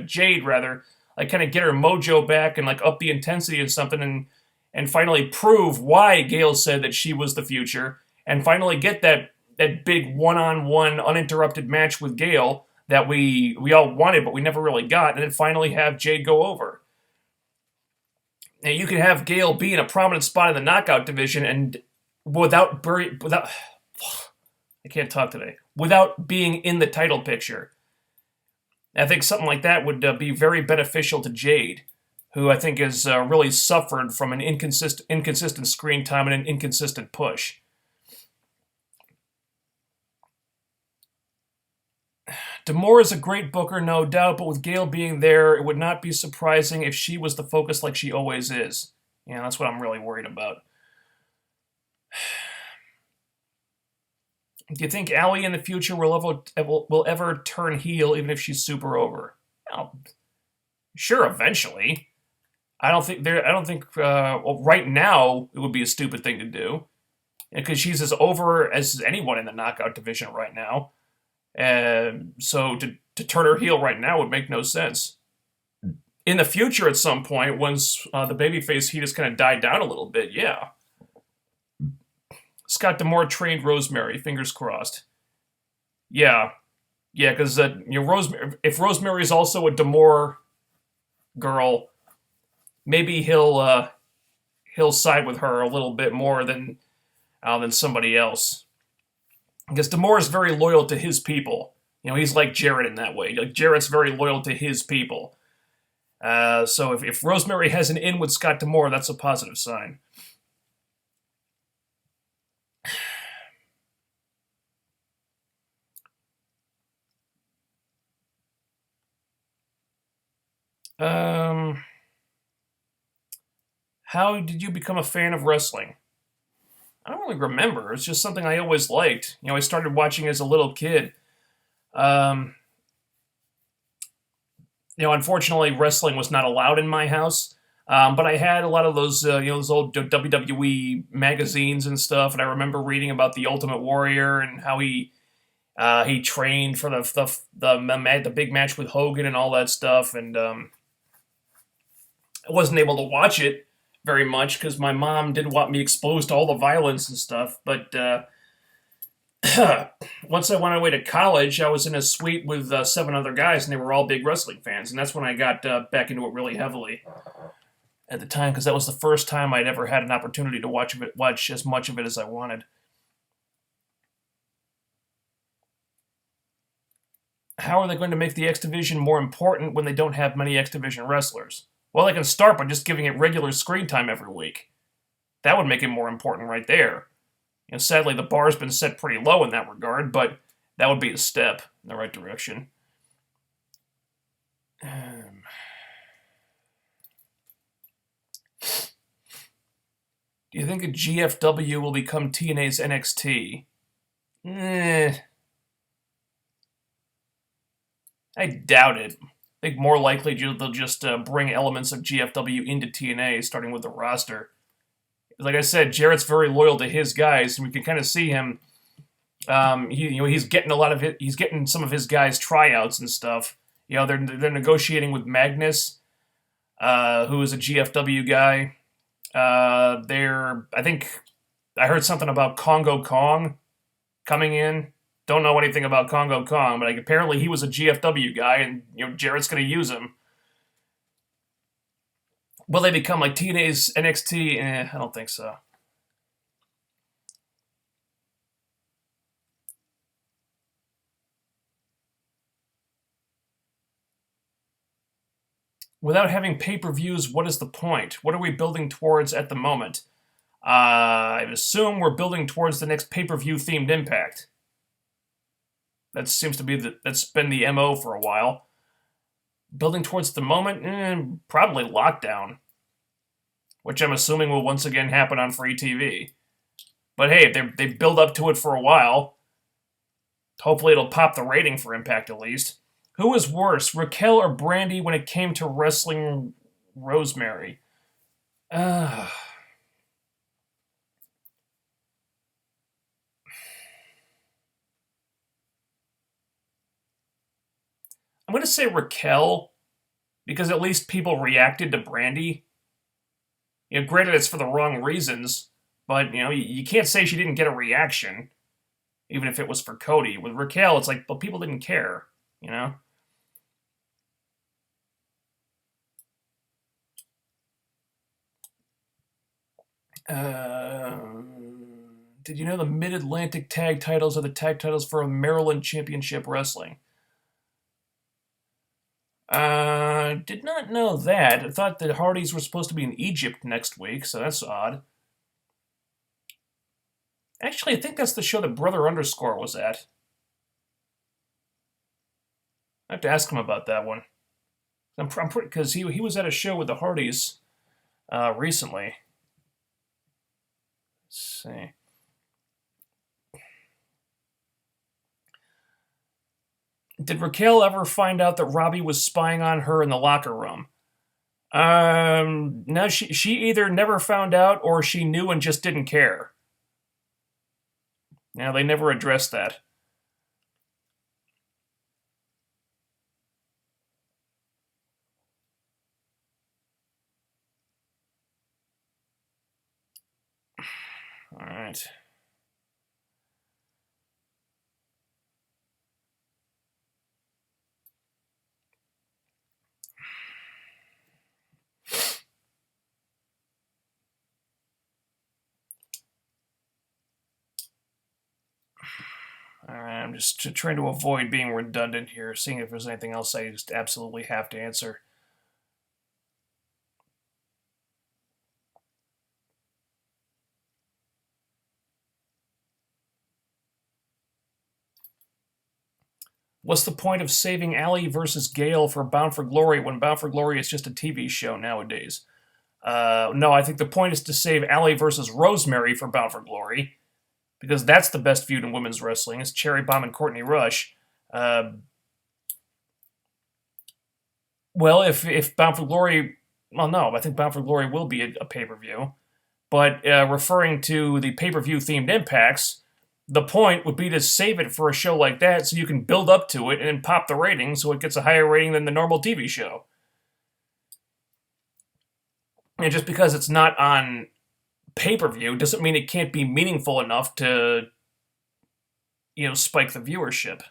Jade, rather, kind of get her mojo back and, up the intensity of something and finally prove why Gail said that she was the future, and finally get that big one-on-one uninterrupted match with Gale that we all wanted, but we never really got, and then finally have Jade go over. Now, you can have Gale be in a prominent spot in the knockout division and without I can't talk today, without being in the title picture. I think something like that would be very beneficial to Jade, who I think has really suffered from an inconsistent screen time and an inconsistent push. D'Amore is a great booker, no doubt, but with Gale being there, it would not be surprising if she was the focus like she always is. Yeah, that's what I'm really worried about. Do you think Allie in the future will ever turn heel, even if she's super over? Well, sure, eventually. I don't think right now it would be a stupid thing to do, because she's as over as anyone in the knockout division right now. So to turn her heel right now would make no sense. In the future, at some point, once the babyface heat has kind of died down a little bit, yeah. Scott D'Amore trained Rosemary, fingers crossed. Yeah, because if Rosemary's also a D'Amore girl, maybe he'll side with her a little bit more than somebody else. Because D'Amore is very loyal to his people. He's like Jarrett in that way. Like Jarrett's very loyal to his people. So if Rosemary has an in with Scott D'Amore, that's a positive sign. How did you become a fan of wrestling? I don't really remember. It's just something I always liked. I started watching as a little kid. Unfortunately, wrestling was not allowed in my house. But I had a lot of those, those old WWE magazines and stuff, and I remember reading about the Ultimate Warrior and how he trained for the big match with Hogan and all that stuff. And I wasn't able to watch it very much because my mom didn't want me exposed to all the violence and stuff. But once I went away to college, I was in a suite with 7 other guys, and they were all big wrestling fans. And that's when I got back into it really heavily at the time, because that was the first time I'd ever had an opportunity to watch as much of it as I wanted. How are they going to make the X Division more important when they don't have many X Division wrestlers? Well, they can start by just giving it regular screen time every week. That would make it more important right there. Sadly, the bar's been set pretty low in that regard, but that would be a step in the right direction. Do you think a GFW will become TNA's NXT? I doubt it. I think more likely they'll just bring elements of GFW into TNA, starting with the roster. Like I said, Jarrett's very loyal to his guys, and we can kind of see him. He's getting he's getting some of his guys tryouts and stuff. They're negotiating with Magnus, who is a GFW guy. I think I heard something about Congo Kong coming in. Don't know anything about Congo Kong, but apparently he was a GFW guy, and Jarrett's going to use him. Will they become like TNA's NXT? I don't think so. Without having pay-per-views, what is the point? What are we building towards at the moment? I assume we're building towards the next pay-per-view themed Impact. That seems to be that's been the MO for a while. Building towards the moment? Probably Lockdown. Which I'm assuming will once again happen on free TV. But hey, they build up to it for a while. Hopefully it'll pop the rating for Impact at least. Who was worse, Raquel or Brandi when it came to wrestling Rosemary? I'm going to say Raquel, because at least people reacted to Brandi. Granted, it's for the wrong reasons, But, you can't say she didn't get a reaction, even if it was for Cody. With Raquel, it's like, but people didn't care, Did you know the Mid-Atlantic tag titles are the tag titles for Maryland Championship Wrestling? Did not know that. I thought the Hardys were supposed to be in Egypt next week, so that's odd. Actually, I think that's the show that Brother Underscore was at. I have to ask him about that one. I'm pretty, because he was at a show with the Hardys recently. Let's see. Did Raquel ever find out that Robbie was spying on her in the locker room? No, she either never found out or she knew and just didn't care. Now, they never addressed that. All right. Alright, I'm just trying to avoid being redundant here, seeing if there's anything else I just absolutely have to answer. What's the point of saving Allie versus Gale for Bound for Glory when Bound for Glory is just a TV show nowadays? No, I think the point is to save Allie versus Rosemary for Bound for Glory, because that's the best feud in women's wrestling. It's Cherry Bomb and Courtney Rush. Well, if Bound for Glory... Well, no, I think Bound for Glory will be a pay-per-view. But referring to the pay-per-view themed impacts, the point would be to save it for a show like that so you can build up to it and pop the ratings so it gets a higher rating than the normal TV show. And just because it's not on pay-per-view doesn't mean it can't be meaningful enough to, spike the viewership.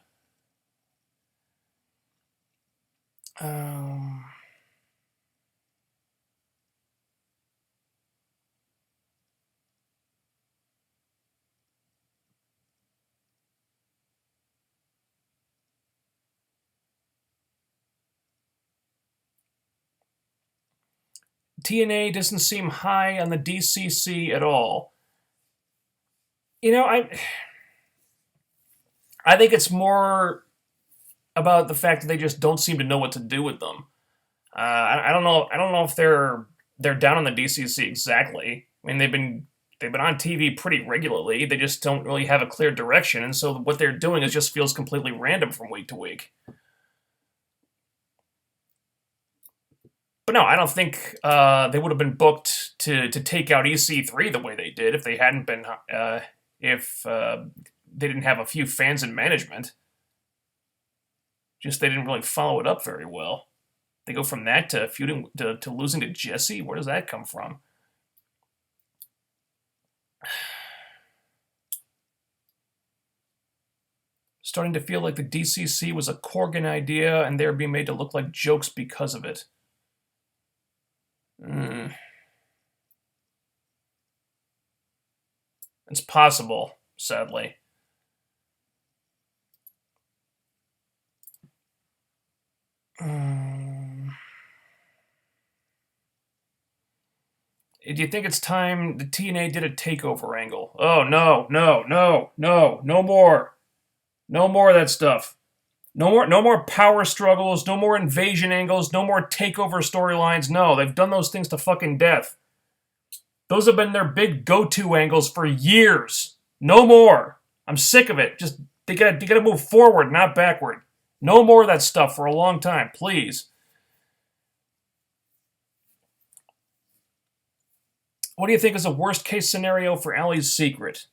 TNA doesn't seem high on the DCC at all. I think it's more about the fact that they just don't seem to know what to do with them. I don't know. I don't know if they're down on the DCC exactly. I mean, they've been on TV pretty regularly. They just don't really have a clear direction, and so what they're doing just feels completely random from week to week. But no, I don't think they would have been booked to take out EC3 the way they did if they hadn't been if they didn't have a few fans in management. Just they didn't really follow it up very well. They go from that to feuding to losing to Jessie. Where does that come from? Starting to feel like the DCC was a Corgan idea and they're being made to look like jokes because of it. It's possible, sadly. Do you think it's time the TNA did a takeover angle? Oh, no more. No more of that stuff. No more power struggles, no more invasion angles, no more takeover storylines. No, they've done those things to fucking death. Those have been their big go-to angles for years. No more. I'm sick of it. Just they gotta move forward, not backward. No more of that stuff for a long time, please. What do you think is a worst-case scenario for Allie's secret?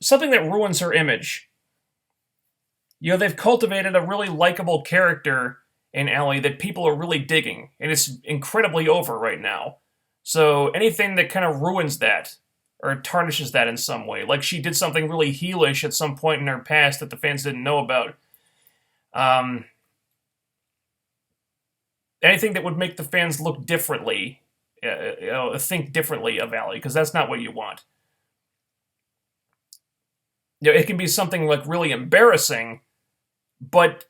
Something that ruins her image. They've cultivated a really likable character in Allie that people are really digging, and it's incredibly over right now. So anything that kind of ruins that or tarnishes that in some way, like she did something really heelish at some point in her past that the fans didn't know about. Anything that would make the fans look differently, think differently of Allie, because that's not what you want. It can be something like really embarrassing, but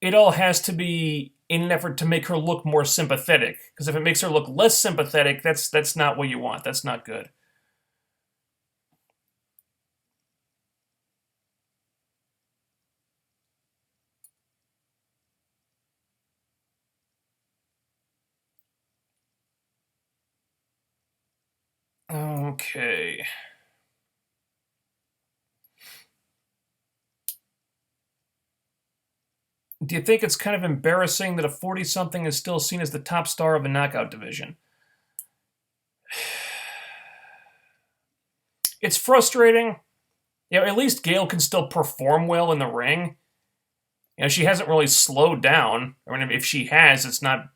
it all has to be in an effort to make her look more sympathetic. Because if it makes her look less sympathetic, that's not what you want. That's not good. Okay. Do you think it's kind of embarrassing that a 40-something is still seen as the top star of the knockout division? It's frustrating. At least Gail can still perform well in the ring. She hasn't really slowed down. I mean, if she has, it's not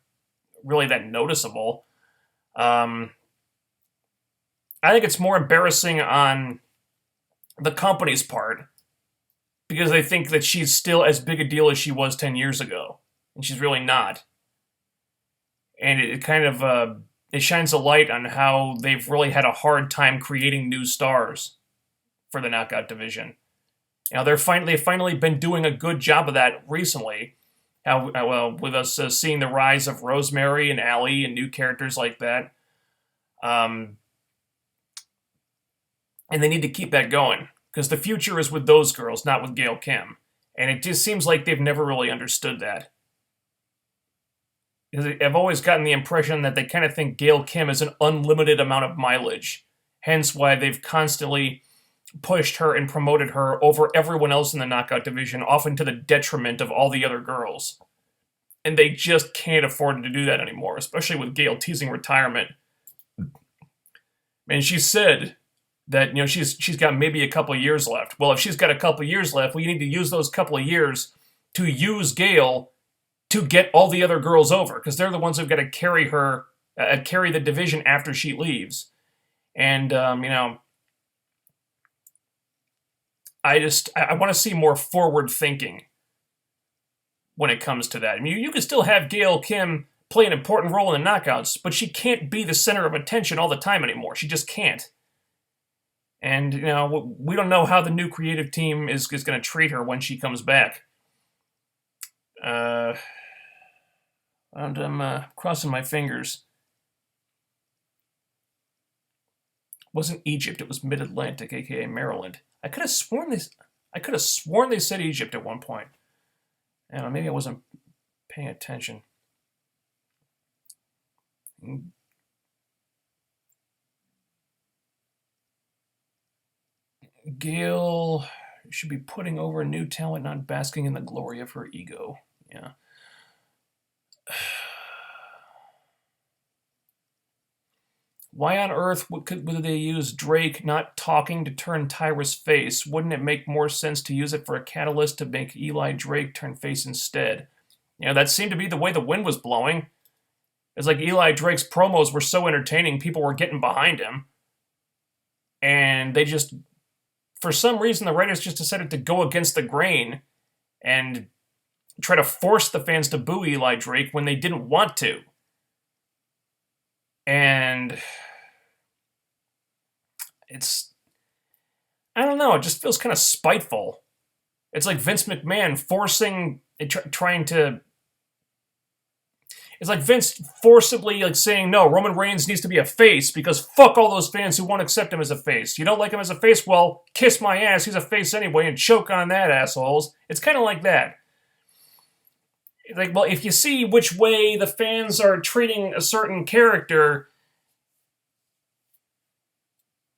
really that noticeable. I think it's more embarrassing on the company's part because they think that she's still as big a deal as she was 10 years ago. And she's really not. And it kind of it shines a light on how they've really had a hard time creating new stars for the knockout division. They've finally been doing a good job of that recently. With us seeing the rise of Rosemary and Allie and new characters like that. And they need to keep that going. Because the future is with those girls, not with Gail Kim. And it just seems like they've never really understood that. Because I've always gotten the impression that they kind of think Gail Kim is an unlimited amount of mileage. Hence why they've constantly pushed her and promoted her over everyone else in the knockout division, often to the detriment of all the other girls. And they just can't afford to do that anymore, especially with Gail teasing retirement. And she said that she's got maybe a couple of years left. Well, if she's got a couple of years left, we need to use those couple of years to use Gail to get all the other girls over, because they're the ones who've got to carry the division after she leaves. And I want to see more forward thinking when it comes to that. I mean, you can still have Gail Kim play an important role in the knockouts, but she can't be the center of attention all the time anymore. She just can't. And, we don't know how the new creative team is going to treat her when she comes back. And I'm crossing my fingers. It wasn't Egypt, it was Mid-Atlantic, aka Maryland. I could have sworn they said Egypt at one point. Maybe I wasn't paying attention. Gail should be putting over new talent, not basking in the glory of her ego. Yeah. Why on earth would they use Drake not talking to turn Tyrus face? Wouldn't it make more sense to use it for a catalyst to make Eli Drake turn face instead? That seemed to be the way the wind was blowing. It's like Eli Drake's promos were so entertaining, people were getting behind him. And they just, for some reason, the writers just decided to go against the grain and try to force the fans to boo Eli Drake when they didn't want to. And I don't know, it just feels kind of spiteful. It's like Vince McMahon it's like Vince forcibly saying, no, Roman Reigns needs to be a face because fuck all those fans who won't accept him as a face. You don't like him as a face? Well, kiss my ass, he's a face anyway, and choke on that, assholes. It's kind of like that. Well, if you see which way the fans are treating a certain character,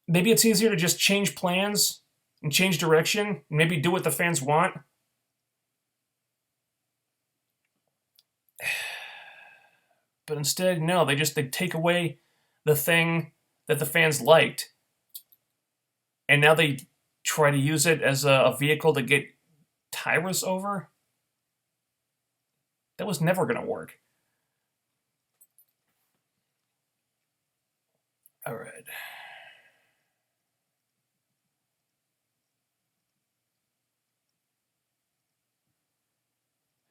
maybe it's easier to just change plans and change direction, and maybe do what the fans want. But instead, no, they take away the thing that the fans liked, and now they try to use it as a vehicle to get Tyrus over. That was never going to work. All right.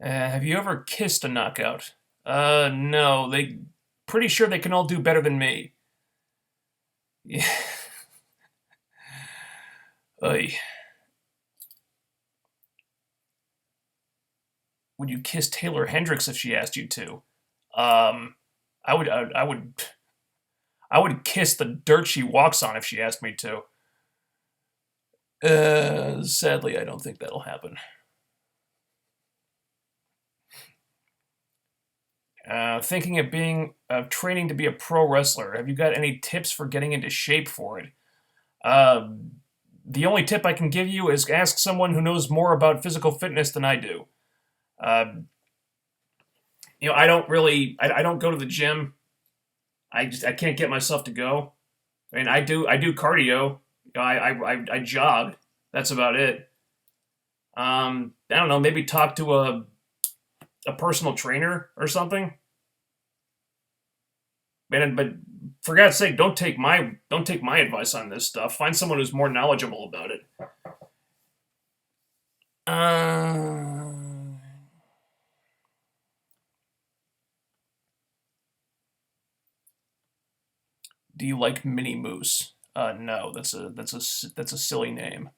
Have you ever kissed a knockout? No. Pretty sure they can all do better than me. Yeah. Oy. Would you kiss Taylor Hendricks if she asked you to? I would kiss the dirt she walks on if she asked me to. Sadly, I don't think that'll happen. Thinking of training to be a pro wrestler. Have you got any tips for getting into shape for it? The only tip I can give you is ask someone who knows more about physical fitness than I do. I don't go to the gym. I can't get myself to go. I mean, I do cardio. I jog. That's about it. I don't know. Maybe talk to a personal trainer or something. But for God's sake, don't take my advice on this stuff. Find someone who's more knowledgeable about it. Do you like Minnie Moose? No, that's a silly name.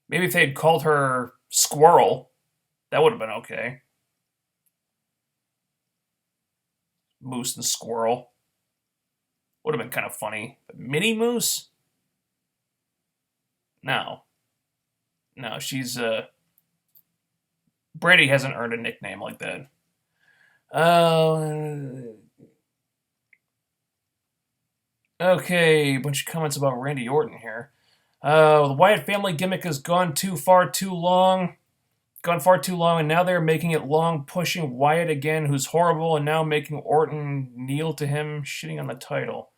Maybe if they'd called her Squirrel, that would have been okay. Moose and Squirrel. Would have been kind of funny. But Minnie Moose? No. No, she's, Brandi hasn't earned a nickname like that. Okay, a bunch of comments about Randy Orton here. The Wyatt family gimmick has gone far too long, and now they're making it long, pushing Wyatt again, who's horrible, and now making Orton kneel to him, shitting on the title.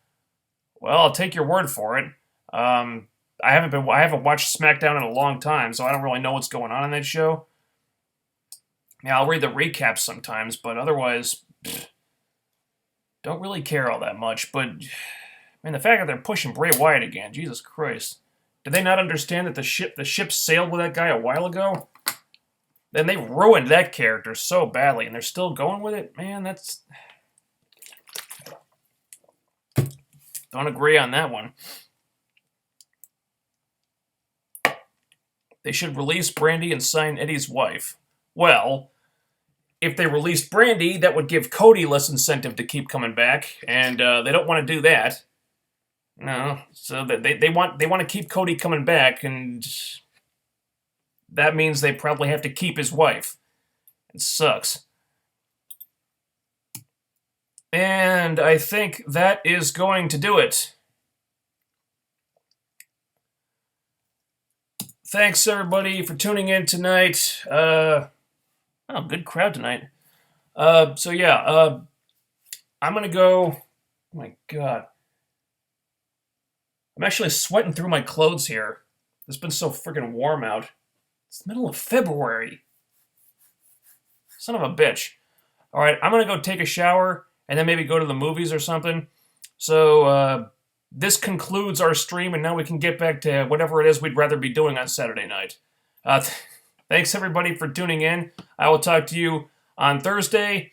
Well, I'll take your word for it. I haven't watched SmackDown in a long time, so I don't really know what's going on in that show. Yeah, I'll read the recaps sometimes, but otherwise, don't really care all that much. But, man, the fact that they're pushing Bray Wyatt again, Jesus Christ. Did they not understand that the ship sailed with that guy a while ago? Then they ruined that character so badly, and they're still going with it? Man, that's... Don't agree on that one. They should release Brandi and sign Eddie's wife. Well, if they released Brandi, that would give Cody less incentive to keep coming back, and they don't want to do that. No, so they want to keep Cody coming back, and that means they probably have to keep his wife. It sucks. And I think that is going to do it. Thanks, everybody, for tuning in tonight. Good crowd tonight. I'm going to go... Oh, my God. I'm actually sweating through my clothes here. It's been so freaking warm out. It's the middle of February. Son of a bitch. All right, I'm going to go take a shower and then maybe go to the movies or something. So, this concludes our stream, and now we can get back to whatever it is we'd rather be doing on Saturday night. Thanks, everybody, for tuning in. I will talk to you on Thursday,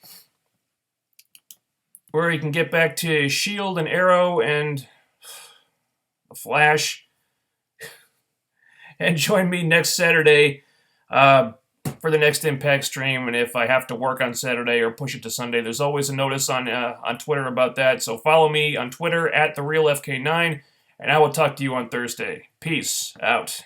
where you can get back to S.H.I.E.L.D. and Arrow and The Flash. And join me next Saturday for the next Impact stream. And if I have to work on Saturday or push it to Sunday, there's always a notice on Twitter about that. So follow me on Twitter @TheRealFK9, and I will talk to you on Thursday. Peace out.